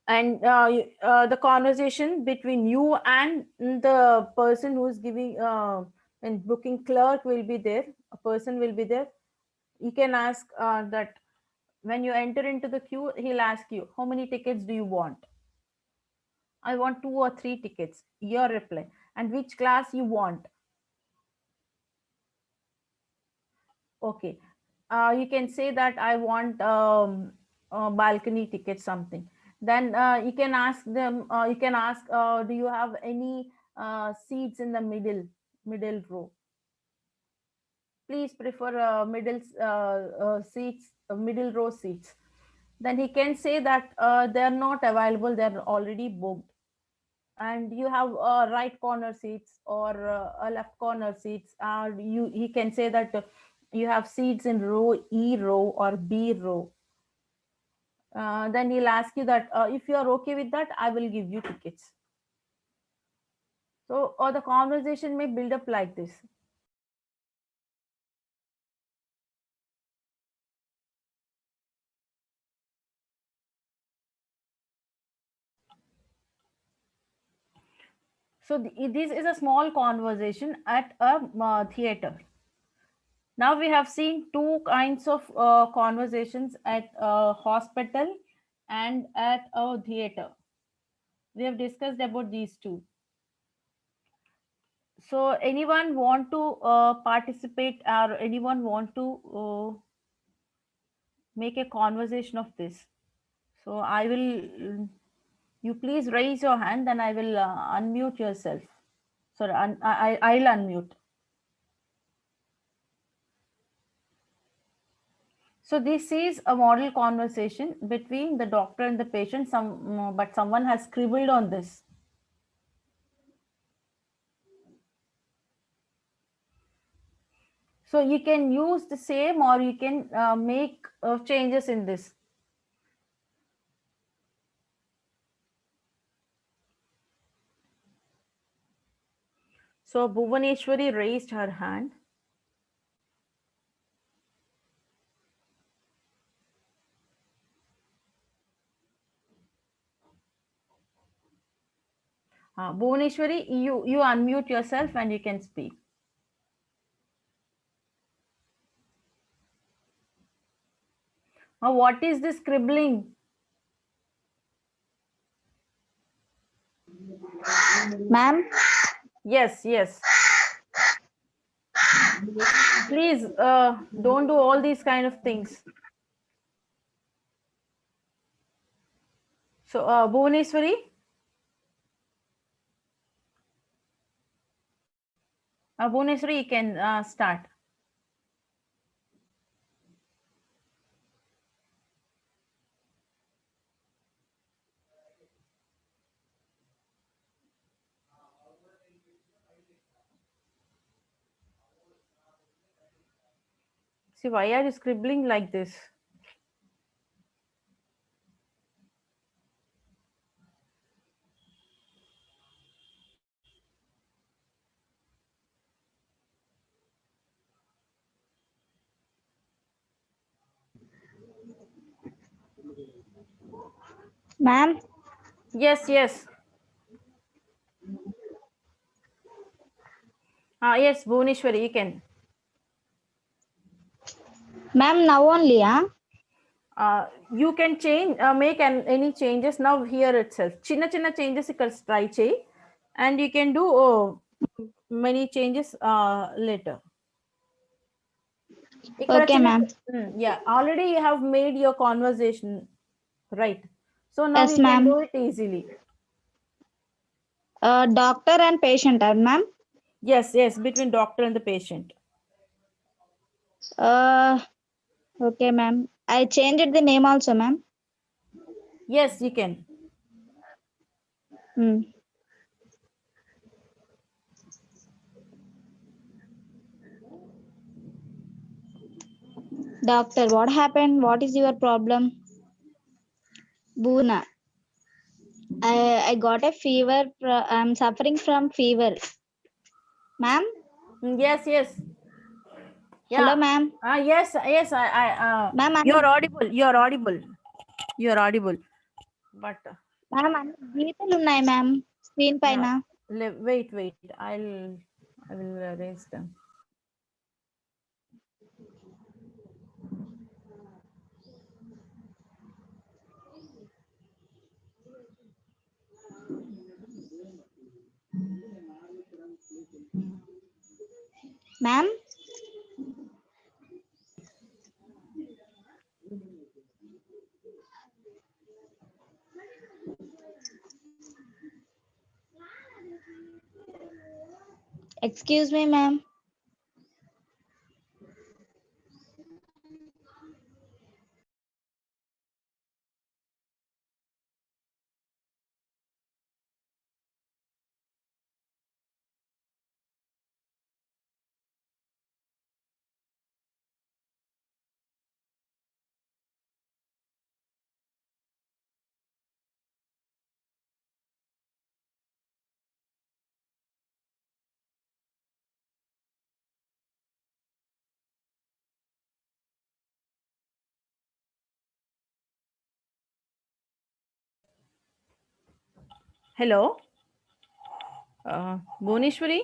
Speaker 1: and the conversation between you and the person who is giving and booking clerk will be there, a person will be there. You can ask that when you enter into the queue, he'll ask you, how many tickets do you want? I want 2 or 3 tickets. Your reply. And which class you want? Okay. You can say that I want balcony ticket, something. Then you can ask them, do you have any seats in the middle row? Please prefer middle row seats. Then he can say that they are not available, they are already booked. And you have right corner seats or a left corner seats. He can say that you have seats in row E row or B row. Then he'll ask you that if you are okay with that, I will give you tickets. So, or the conversation may build up like this. So this is a small conversation at a theater. Now we have seen two kinds of conversations at a hospital and at a theater. We have discussed about these two. So anyone want to participate, or anyone want to make a conversation of this? So I will, you please raise your hand, then I will unmute yourself. Sorry, I'll unmute. So this is a model conversation between the doctor and the patient. But someone has scribbled on this. So you can use the same, or you can make changes in this. So Bhuvaneshwari raised her hand. Bhuvaneshwari, you unmute yourself and you can speak. What is this scribbling?
Speaker 2: Ma'am?
Speaker 1: Yes, yes. Please don't do all these kind of things. So Bhuvaneshwari? Bhuvaneshwari, you can start. See, why are you scribbling like this?
Speaker 2: Ma'am?
Speaker 1: Yes, yes. Yes, Bhuvaneshwari, you can.
Speaker 2: Ma'am, now only,
Speaker 1: You can change, make any changes now here itself. Chinna changes you can try cheyi, and you can do many changes later.
Speaker 2: Okay, ma'am.
Speaker 1: Yeah, already you have made your conversation, right? So now
Speaker 2: Yes,
Speaker 1: you can
Speaker 2: ma'am.
Speaker 1: do it easily.
Speaker 2: Doctor and patient, ma'am.
Speaker 1: Yes, yes, between doctor and the patient.
Speaker 2: Okay, ma'am. I changed the name also, ma'am.
Speaker 1: Yes, you can.
Speaker 2: Doctor, what happened? What is your problem? Boona. I got a fever. I'm suffering from fever. Ma'am?
Speaker 1: Yes, yes. Yeah.
Speaker 2: Hello, ma'am.
Speaker 1: Yes, yes.
Speaker 2: Ma'am,
Speaker 1: You're audible. You're audible. You're audible. But
Speaker 2: ma'am, గీతలు ఉన్నాయి ma'am screen పైన.
Speaker 1: wait, wait. I will erase them.
Speaker 2: Ma'am? Excuse me, ma'am.
Speaker 1: Hello. Bhuneshwari.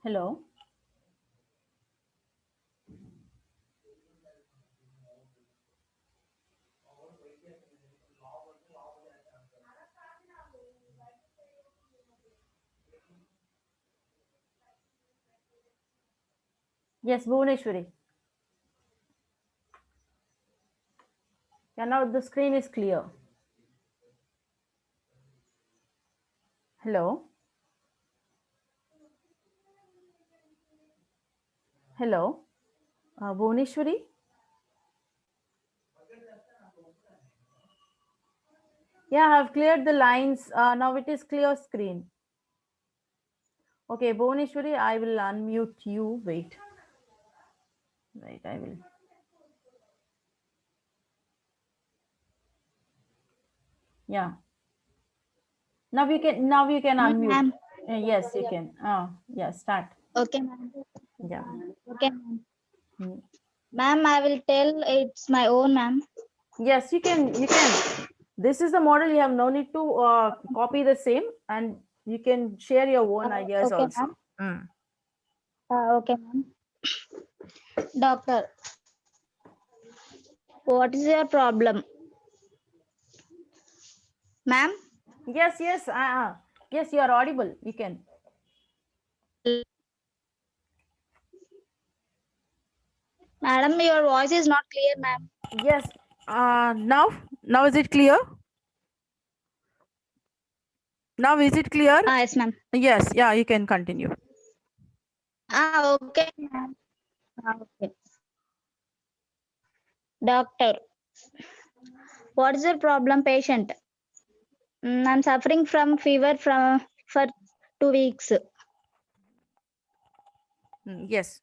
Speaker 1: Hello. Yes, Bhuneshwari. Yeah, now the screen is clear. Hello. Hello. Bhuneshwari. Yeah, I have cleared the lines. Now it is clear screen. Okay, Bhuneshwari, I will unmute you. Wait. Right, I will. Yeah. Now you can unmute.
Speaker 2: Ma'am.
Speaker 1: Yes, you can. Yeah, start.
Speaker 2: Okay, ma'am.
Speaker 1: Yeah.
Speaker 2: Okay, ma'am. Ma'am, I will tell it's my own, ma'am.
Speaker 1: Yes, you can. This is the model. You have no need to copy the same, and you can share your own ideas
Speaker 2: Okay,
Speaker 1: also.
Speaker 2: ma'am. Okay, ma'am. Doctor, what is your problem? Ma'am?
Speaker 1: Yes, yes. Yes, you are audible. You can.
Speaker 2: Madam, your voice is not clear, ma'am.
Speaker 1: Yes. Now is it clear? Now is it clear?
Speaker 2: Yes, ma'am.
Speaker 1: Yes. Yeah, you can continue.
Speaker 2: Okay, ma'am. Okay. Doctor, what is your problem, patient? I'm suffering from fever for 2 weeks.
Speaker 1: Yes.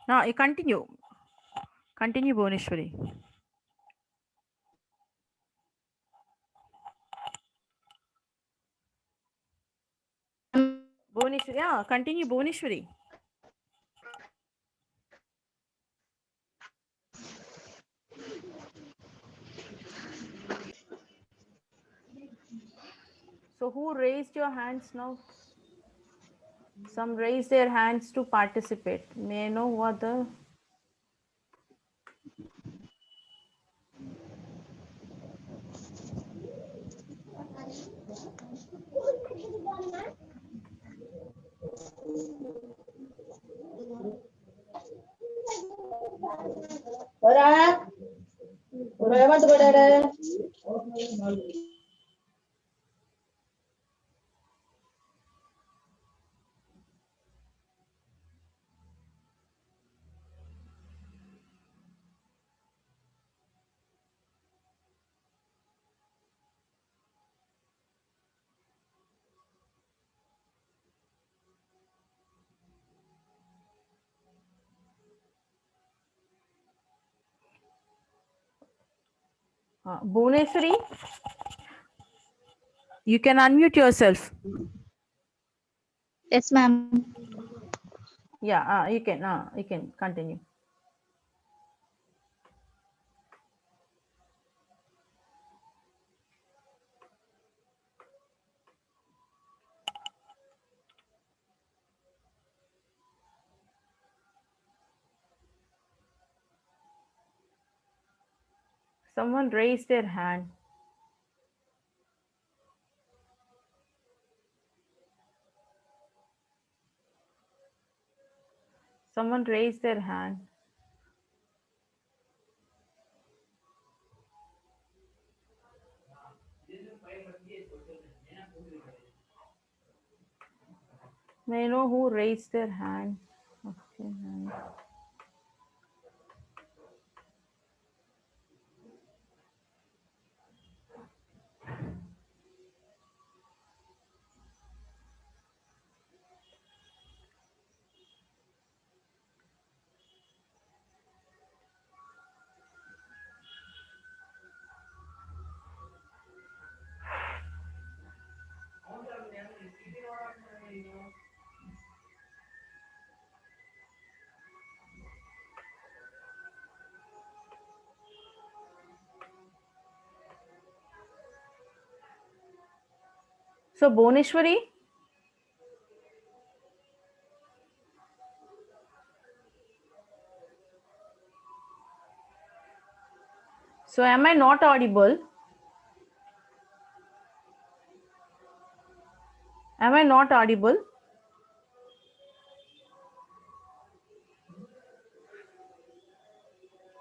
Speaker 1: Now you continue. Continue, Bhuneshwari. Bhuneshwari, yeah, continue, Bhuneshwari. So who raised your hands now? Some raised their hands to participate. May I know what the... Bhuvneshwari, you can unmute yourself.
Speaker 2: Yes, ma'am.
Speaker 1: Yeah, you can continue. Someone raised their hand. Someone raised their hand. May I know who raised their hand? Okay. So Bhuvneshwari, so am I not audible? Am I not audible?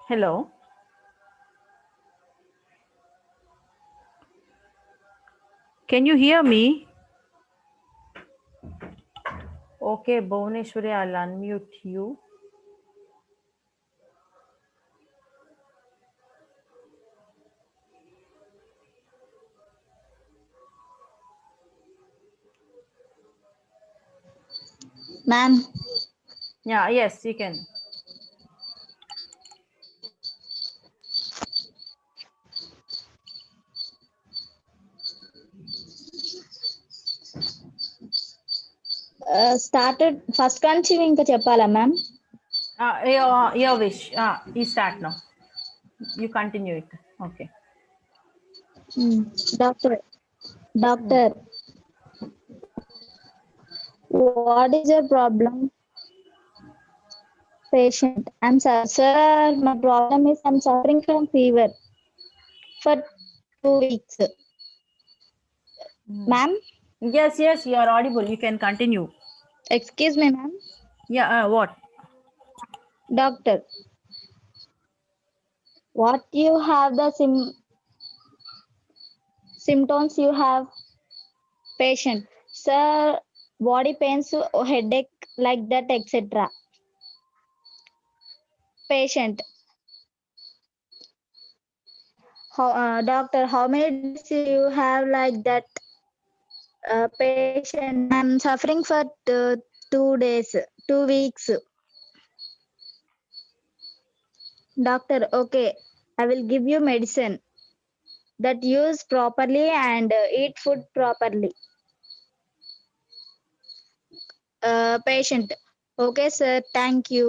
Speaker 1: Hello. Can you hear me? Okay, Bhuvneshwari, I'll unmute you.
Speaker 2: Ma'am.
Speaker 1: Yeah, yes, you can.
Speaker 2: Started first నుంచి ఇంకా చెప్పాలా ma'am?
Speaker 1: Your wish. You start now. You continue it. Okay.
Speaker 2: Doctor, what is your problem? Patient, I'm sorry, sir. My problem is I'm suffering from fever for 2 weeks. Ma'am?
Speaker 1: Yes, you are audible. You can continue.
Speaker 2: Excuse me, ma'am.
Speaker 1: Yeah, what?
Speaker 2: Doctor, what you have the symptoms you have? Patient, sir, body pains, headache, like that, etc. Patient, doctor, how many days you have like that? Patient, I'm suffering for 2 days, 2 weeks. Doctor, okay, I will give you medicine that use properly and eat food properly. Patient, okay, sir, thank you.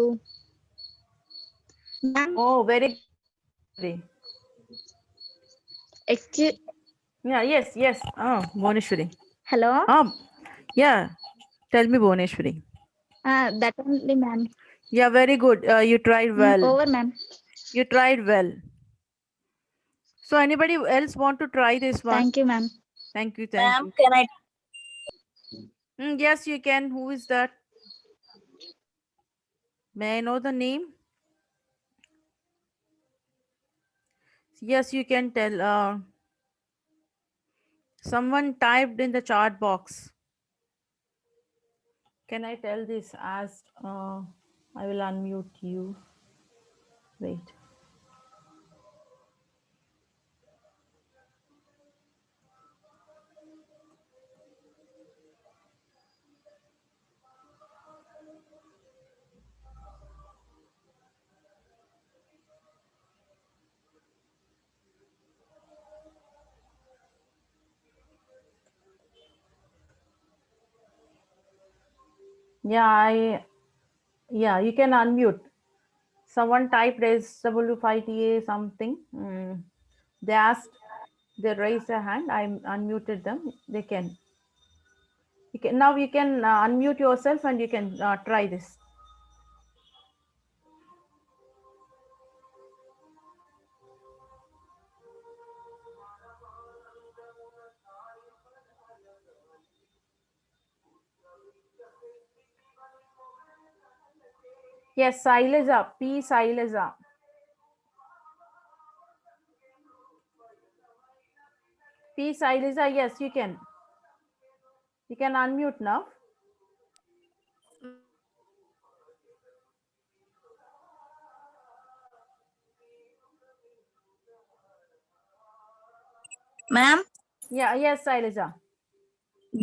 Speaker 2: Ma'am?
Speaker 1: Oh, very good.
Speaker 2: Excuse.
Speaker 1: Yeah, yes. Bhuvneshwari.
Speaker 2: Hello?
Speaker 1: Yeah. Tell me, Bhuvneshwari.
Speaker 2: That only, ma'am.
Speaker 1: Yeah, very good. You tried well.
Speaker 2: Over, ma'am.
Speaker 1: You tried well. So anybody else want to try this one?
Speaker 2: Thank you, ma'am.
Speaker 1: Thank you.
Speaker 8: Ma'am, can I?
Speaker 1: Yes, you can. Who is that? May I know the name? Yes, you can tell. Someone typed in the chat box. Can I tell this as I will unmute you? Wait. Yeah, you can unmute. Someone typed SW5TA something. They asked, they raised their hand. I unmuted them. They can. Now you can unmute yourself and you can try this. Yes, Sailaja, P. Sailaja. P. Sailaja, yes, you can. You can unmute now.
Speaker 8: Ma'am,
Speaker 1: Yeah, yes, Sailaja.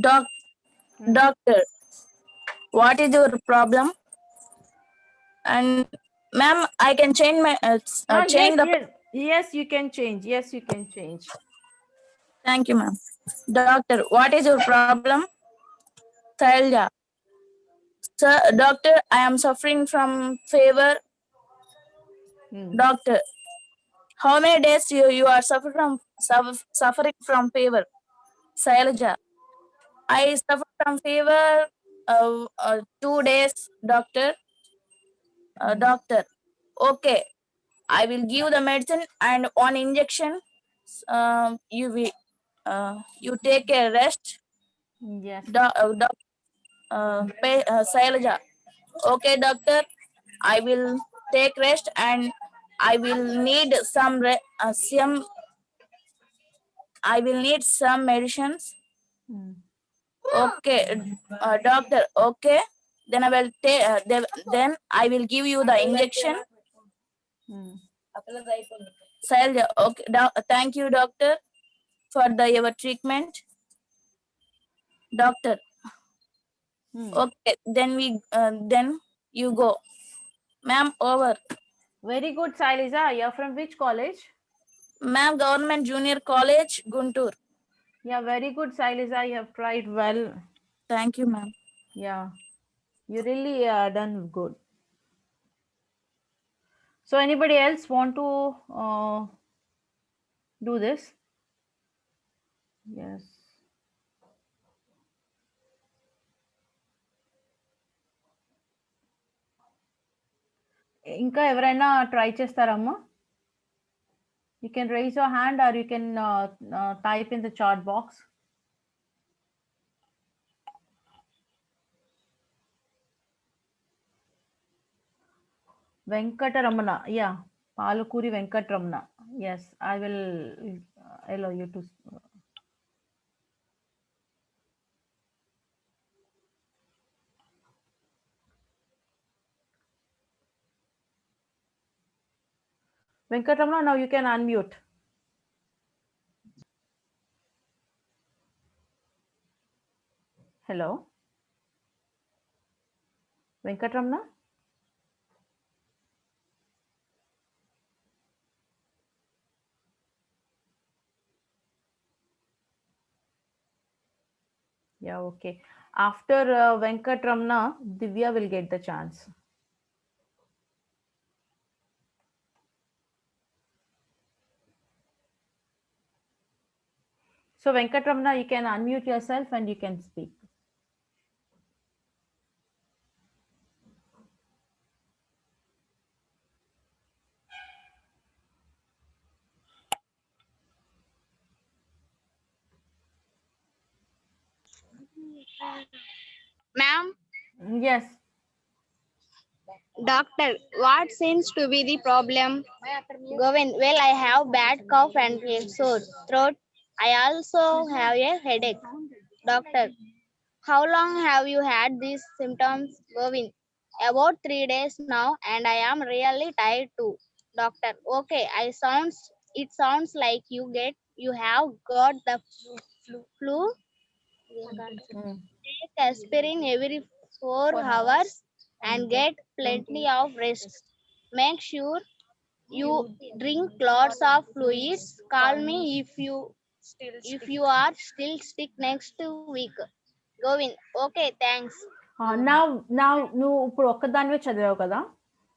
Speaker 8: doctor, what is your problem? And ma'am, I can change my change
Speaker 1: Yes, you can change. Yes, you can change.
Speaker 8: Thank you, ma'am. Doctor, what is your problem? Thailya. Sir, doctor, I am suffering from fever. Doctor, how many days you are suffering from fever? Sailaja, I suffer from fever 2 days, doctor. Doctor, okay, I will give the medicine and one injection. You take a rest.
Speaker 1: Yes.
Speaker 8: Sailaja, okay, doctor, I will take rest and I will need I will need some medicines. Okay, doctor, okay. Then I will take. Then I will give you the injection. Sailaja, okay. Thank you, doctor, for your treatment. Doctor, okay. Then you go, ma'am. Over.
Speaker 1: Very good, Sailaja. You're from which college?
Speaker 8: Ma'am, Government Junior College, Guntur.
Speaker 1: Yeah, very good, Sailaja. You have tried well.
Speaker 8: Thank you, ma'am.
Speaker 1: Yeah, you really done good. So anybody else want to do this? Yes. ఇంకా ఎవరైనా try చేస్తారమ్మా? You can raise your hand or you can type in the chat box. Venkataramana, yeah, Palukuri Venkataramana. Yes, I will allow you to. Venkataramana, now you can unmute. Hello, Venkataramana. Yeah, okay. After Venkataramana, Divya will get the chance. So Venkataramana, you can unmute yourself and you can speak.
Speaker 8: Ma'am,
Speaker 1: Yes.
Speaker 12: Doctor, what seems to be the problem? Govind, well, I have bad cough and sore throat. I also have a headache. Doctor, how long have you had these symptoms? Govind, about 3 days now, and I am really tired too. Doctor, okay, it sounds like you have got the flu. Take aspirin every 4 hours and get plenty of rest. Make sure you drink lots of fluids. Call me if you are still sick next week. Govind, okay, thanks.
Speaker 1: నా నువ్వు ఇప్పుడు ఒక్కదానివే చదివావు కదా,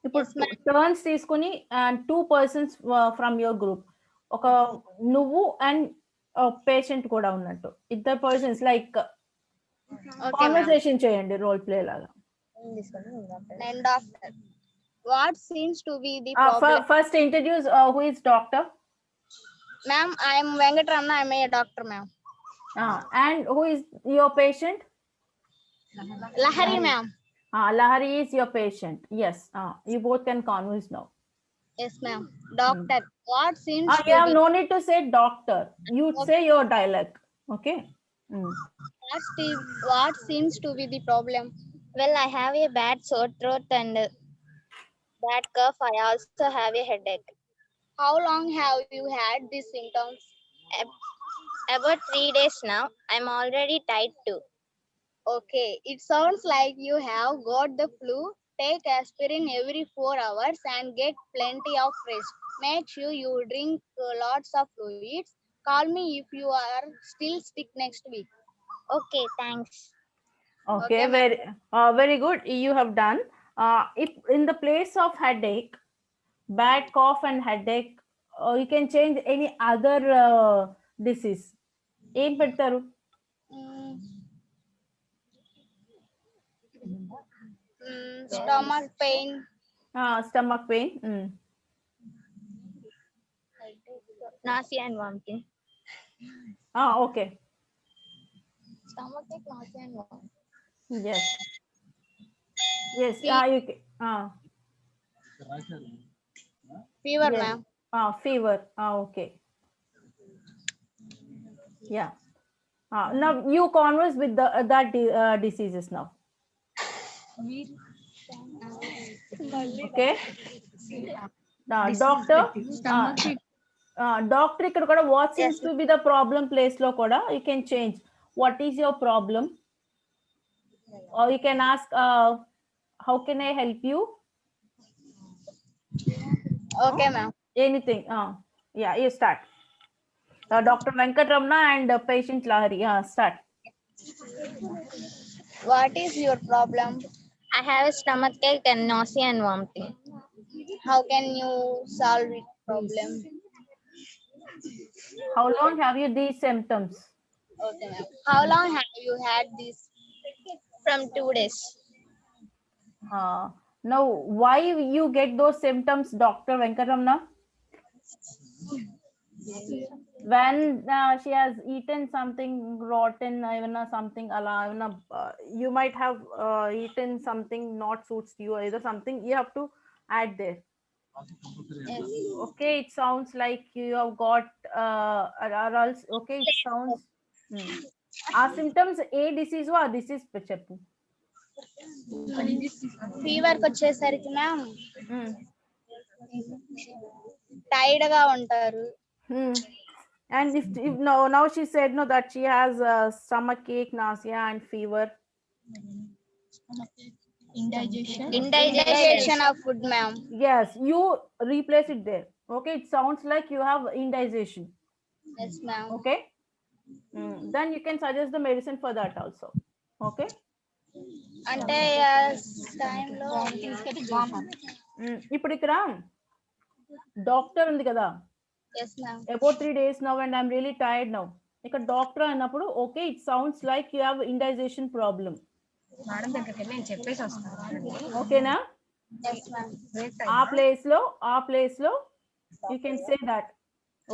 Speaker 1: ఇప్పుడు
Speaker 12: Yes, ma'am.
Speaker 1: Turns తీసుకుని and 2 persons from your group, ఒక నువ్వు అండ్ పేషెంట్ కూడా ఉన్నట్టు ఇద్దరు persons like
Speaker 12: Okay, ma'am.
Speaker 1: Conversation చేయండి రోల్ ప్లే లాగా.
Speaker 12: Then doctor, what seems to be the problem?
Speaker 1: First introduce who is doctor
Speaker 12: Ma'am, I am Venkatramana. I am a doctor, ma'am.
Speaker 1: And who is your patient?
Speaker 12: Lahari, ma'am.
Speaker 1: Lahari is your patient. Yes. You both can converse now.
Speaker 12: Yes, ma'am. Doctor, what seems to
Speaker 1: You have
Speaker 12: be
Speaker 1: no need to say doctor. You say your dialect. Okay.
Speaker 12: what seems to be the problem? Well, I have a bad sore throat and bad cough. I also have a headache. How long have you had these symptoms? About 3 days now. I'm already tired too. Okay, it sounds like you have got the flu. Take aspirin every 4 hours and get plenty of rest. Make sure you drink lots of fluids. Call me if you are still sick next week. Okay, thanks.
Speaker 1: Okay. Very good. You have done. If in the place of headache, bad cough and headache, you can change any other disease. ఏం పెడతారు?
Speaker 12: Stomach pain.
Speaker 1: Stomach pain.
Speaker 12: Nausea and vomiting.
Speaker 1: Okay.
Speaker 12: Stomachache, nausea and vomiting.
Speaker 1: Yes. You can.
Speaker 12: Fever,
Speaker 1: Yes.
Speaker 12: ma'am.
Speaker 1: Fever. Okay. Yeah. Now you converse with that diseases now. Okay. Doctor. Doctor ఇక్కడ కూడా what seems to be the problem place లో కూడా you can change. What is your problem? Or you can ask how can I help you?
Speaker 12: Okay, ma'am.
Speaker 1: Anything. Yeah, you start. Dr. Venkatramana and patient Lahari. Start.
Speaker 12: What is your problem? I have a stomachache and nausea and vomiting. How can you solve it problem?
Speaker 1: How long have you these symptoms?
Speaker 12: Okay, ma'am. How long have you had this? From 2 days.
Speaker 1: Now, why you get those symptoms, Dr. Venkatramana? When she has eaten something rotten, even something you might have eaten something not suits you, either something you have to add there.
Speaker 12: Yes.
Speaker 1: Okay, it sounds like you have got or else okay, it sounds symptoms a disease or disease చెప్పు.
Speaker 12: Fever కి వచ్చేసరికి ma'am tired గా ఉంటారు.
Speaker 1: And if now she said no that she has stomach ache, nausea and fever.
Speaker 12: Indigestion of food, ma'am.
Speaker 1: Yes, you replace it there. Okay, it sounds like you have indigestion.
Speaker 12: Yes, ma'am.
Speaker 1: Okay. Then you can suggest the medicine for that also. Okay.
Speaker 12: అంటే టైంలో
Speaker 1: ఇప్పుడు ఇక్కడ doctor ఉంది కదా,
Speaker 12: yes ma'am,
Speaker 1: about 3 days now and I'm really tired now. ఇక్కడ doctor అన్నప్పుడు okay, it sounds like you have ఇండైజేషన్ problem. ఓకేనా? ఆ ప్లేస్ లో you can say that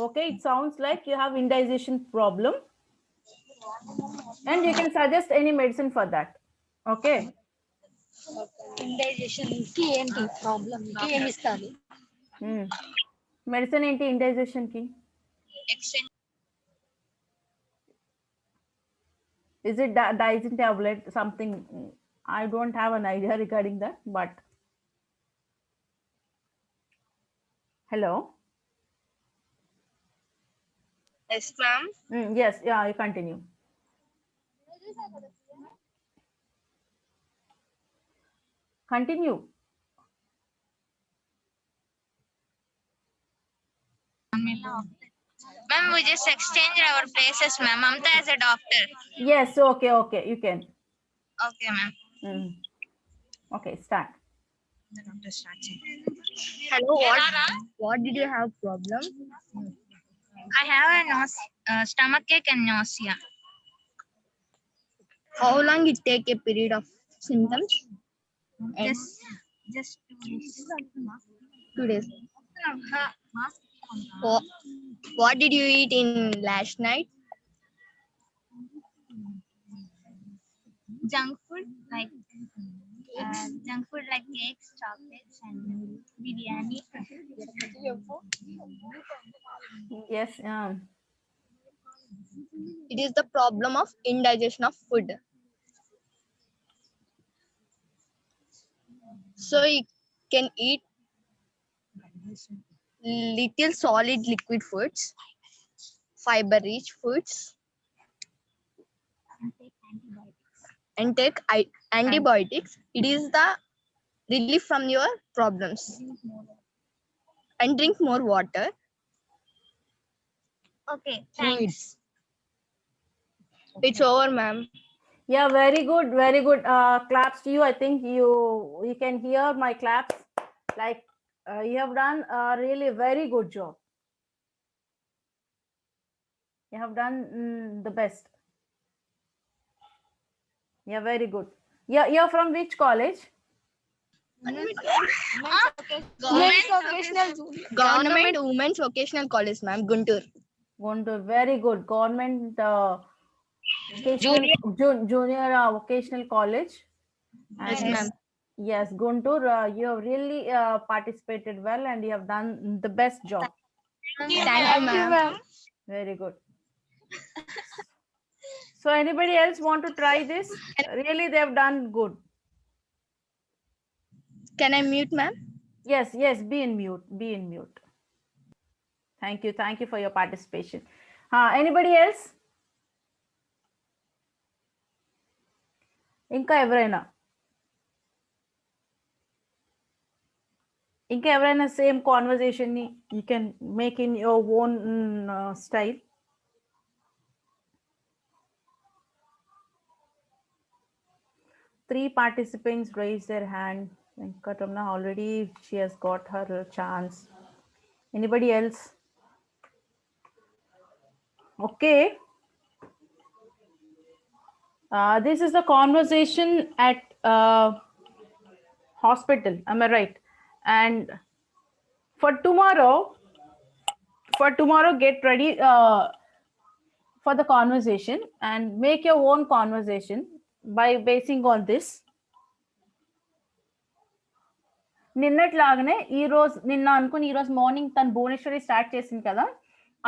Speaker 1: okay, it sounds like you have ఇండైజేషన్ problem and you can suggest any medicine for that. Okay.
Speaker 12: Indigestion కి ఏంటి problem కి ఏమి ఇస్తారు?
Speaker 1: Medicine ఏంటి indigestion కి? Is it Dizin tablet something? I don't have an idea regarding that, but hello.
Speaker 12: Yes, ma'am.
Speaker 1: Yes, yeah, you continue. Continue.
Speaker 12: Ma'am, we just exchanged our places, ma'am. Mamta as a doctor.
Speaker 1: Yes, okay, you can.
Speaker 12: Okay, ma'am.
Speaker 1: Okay, start.
Speaker 12: The doctor starts. Hello, what did you have problem? I have a stomach ache and nausea. How long it take a period of symptoms? Just 2 days. 2 days. What did you eat in last night? Junk food like cakes, chocolates, and biryani.
Speaker 1: Yes.
Speaker 12: It is the problem of indigestion of food. So you can eat little solid liquid foods, fiber rich foods, and take antibiotics. It is the relief from your problems. And drink more water. Okay, thanks. It's over, ma'am.
Speaker 1: Yeah, very good, very good. Claps to you. I think you can hear my claps. Like you have done a really very good job. You have done the best. Yeah, very good. Yeah, you're from which college?
Speaker 12: Government Women's Vocational College, ma'am, Guntur.
Speaker 1: Guntur, very good. Government junior vocational college.
Speaker 12: Yes, ma'am.
Speaker 1: Yes, Guntur, you have really participated well and you have done the best job.
Speaker 12: Thank you, ma'am.
Speaker 1: Very good. So anybody else want to try this? Really, they have done good.
Speaker 12: Can I mute, ma'am?
Speaker 1: Yes, be in mute. Thank you for your participation. Anybody else? ఇంకా ఎవరైనా same conversation ని you can make in your own style. Three participants raised their hand. Venkatamna already, she has got her chance. Anybody else? Okay. This is a conversation at hospital. Am I right? And for tomorrow, get ready for the conversation and make your own conversation by basing on this. నిన్నట్లాగానే నిన్న అనుకుని ఈ రోజు morning తను Bhuvaneswari start చేసింది కదా,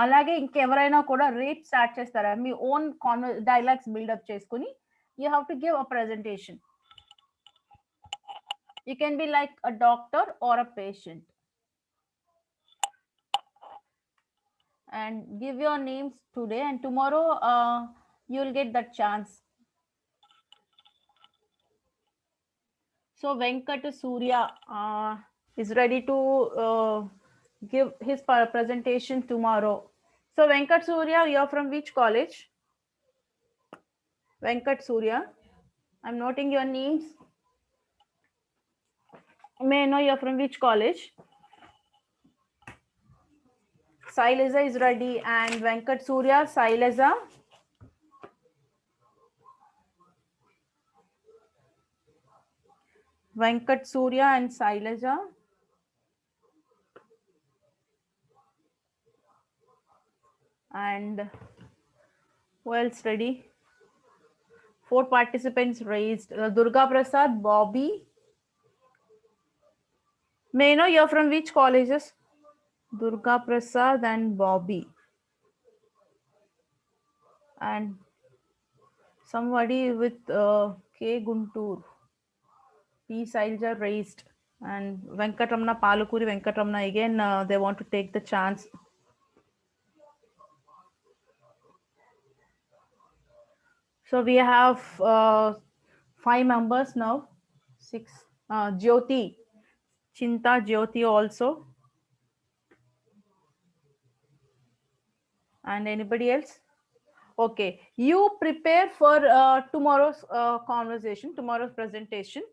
Speaker 1: అలాగే ఇంకెవరైనా కూడా రేట్ స్టార్ట్ చేస్తారా? మీ ఓన్ డైలాగ్స్ బిల్డప్ చేసుకుని you have to give a presentation. You can be like a doctor or a patient and give your names today, and tomorrow you will get that chance. So Venkat Surya is ready to give his presentation tomorrow. So Venkat Surya, you're from which college? Venkat Surya, I'm noting your names. May I know you're from which college? Sailaja is ready, and Venkat Surya, Sailaja. Venkat Surya and Sailaja. And who else ready? 4 participants raised. Durga Prasad, Bobby. May I know you're from which colleges? Durga Prasad and Bobby. And somebody with K. Guntur. P. Sailja raised. And Venkatramana, Palukuri Venkatramana, again, they want to take the chance. So we have 5 members now. 6. Jyoti. Chinta Jyoti also. And anybody else? Okay. You prepare for tomorrow's conversation, tomorrow's presentation.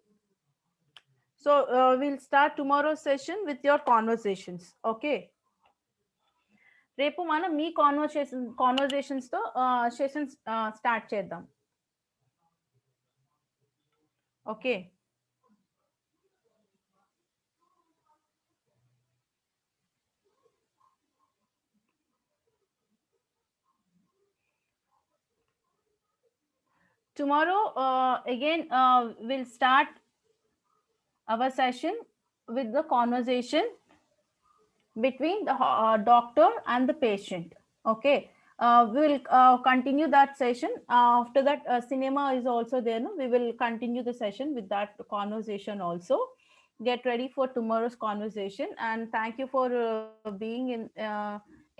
Speaker 1: So we'll start tomorrow's session with your conversations. Okay. రేపు మనం మీ conversations తో sessions start చేద్దాం. Okay. Tomorrow again we'll start our session with the conversation between the doctor and the patient. Okay. We will continue that session. After that, cinema is also there. No? We will continue the session with that conversation also. Get ready for tomorrow's conversation, and thank you for being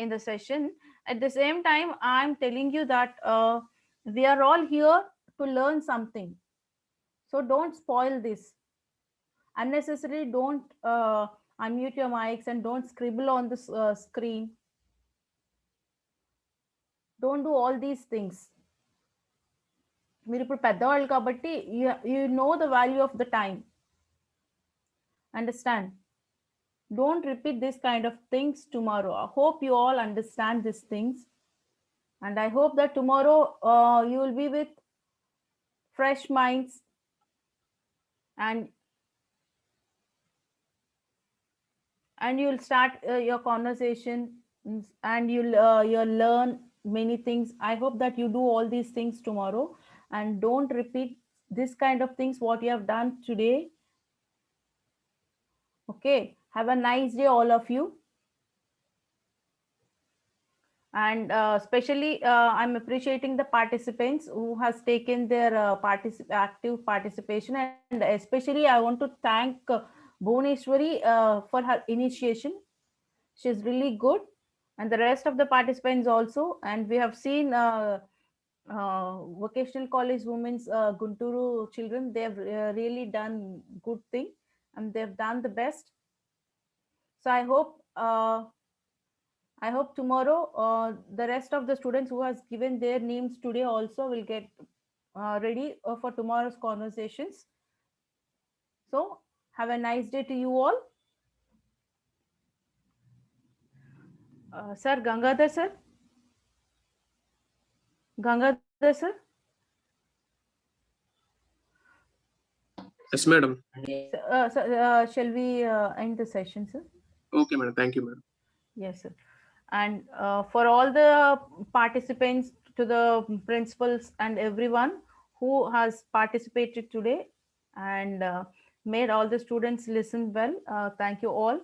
Speaker 1: in the session. At the same time, I'm telling you that we are all here to learn something. So don't spoil this. Unnecessarily, don't unmute your mics and don't scribble on the screen. Don't do all these things. మీరు ఇప్పుడు పెద్దవాళ్ళు కాబట్టి you know the value of the time. Understand? Don't repeat this kind of things tomorrow. I hope you all understand these things. And I hope that tomorrow you will be with fresh minds and you'll start your conversation and you'll learn many things. I hope that you do all these things tomorrow and don't repeat this kind of things what you have done today. Okay. Have a nice day, all of you. And especially I'm appreciating the participants who has taken their active participation, and especially I want to thank Bhuneshwari for her initiation. She's really good, and the rest of the participants also. And we have seen vocational college women's Gunturu children. They have really done good thing, and they've done the best. So I hope tomorrow the rest of the students who has given their names today also will get ready for tomorrow's conversations. So have a nice day to you all. Sir, Gangadhar sir. Gangadhar sir.
Speaker 13: Yes, madam.
Speaker 1: Shall we end the session, sir?
Speaker 13: Okay, madam. Thank you, madam.
Speaker 1: Yes, sir. And for all the participants, to the principals and everyone who has participated today and made all the students listen well, thank you all.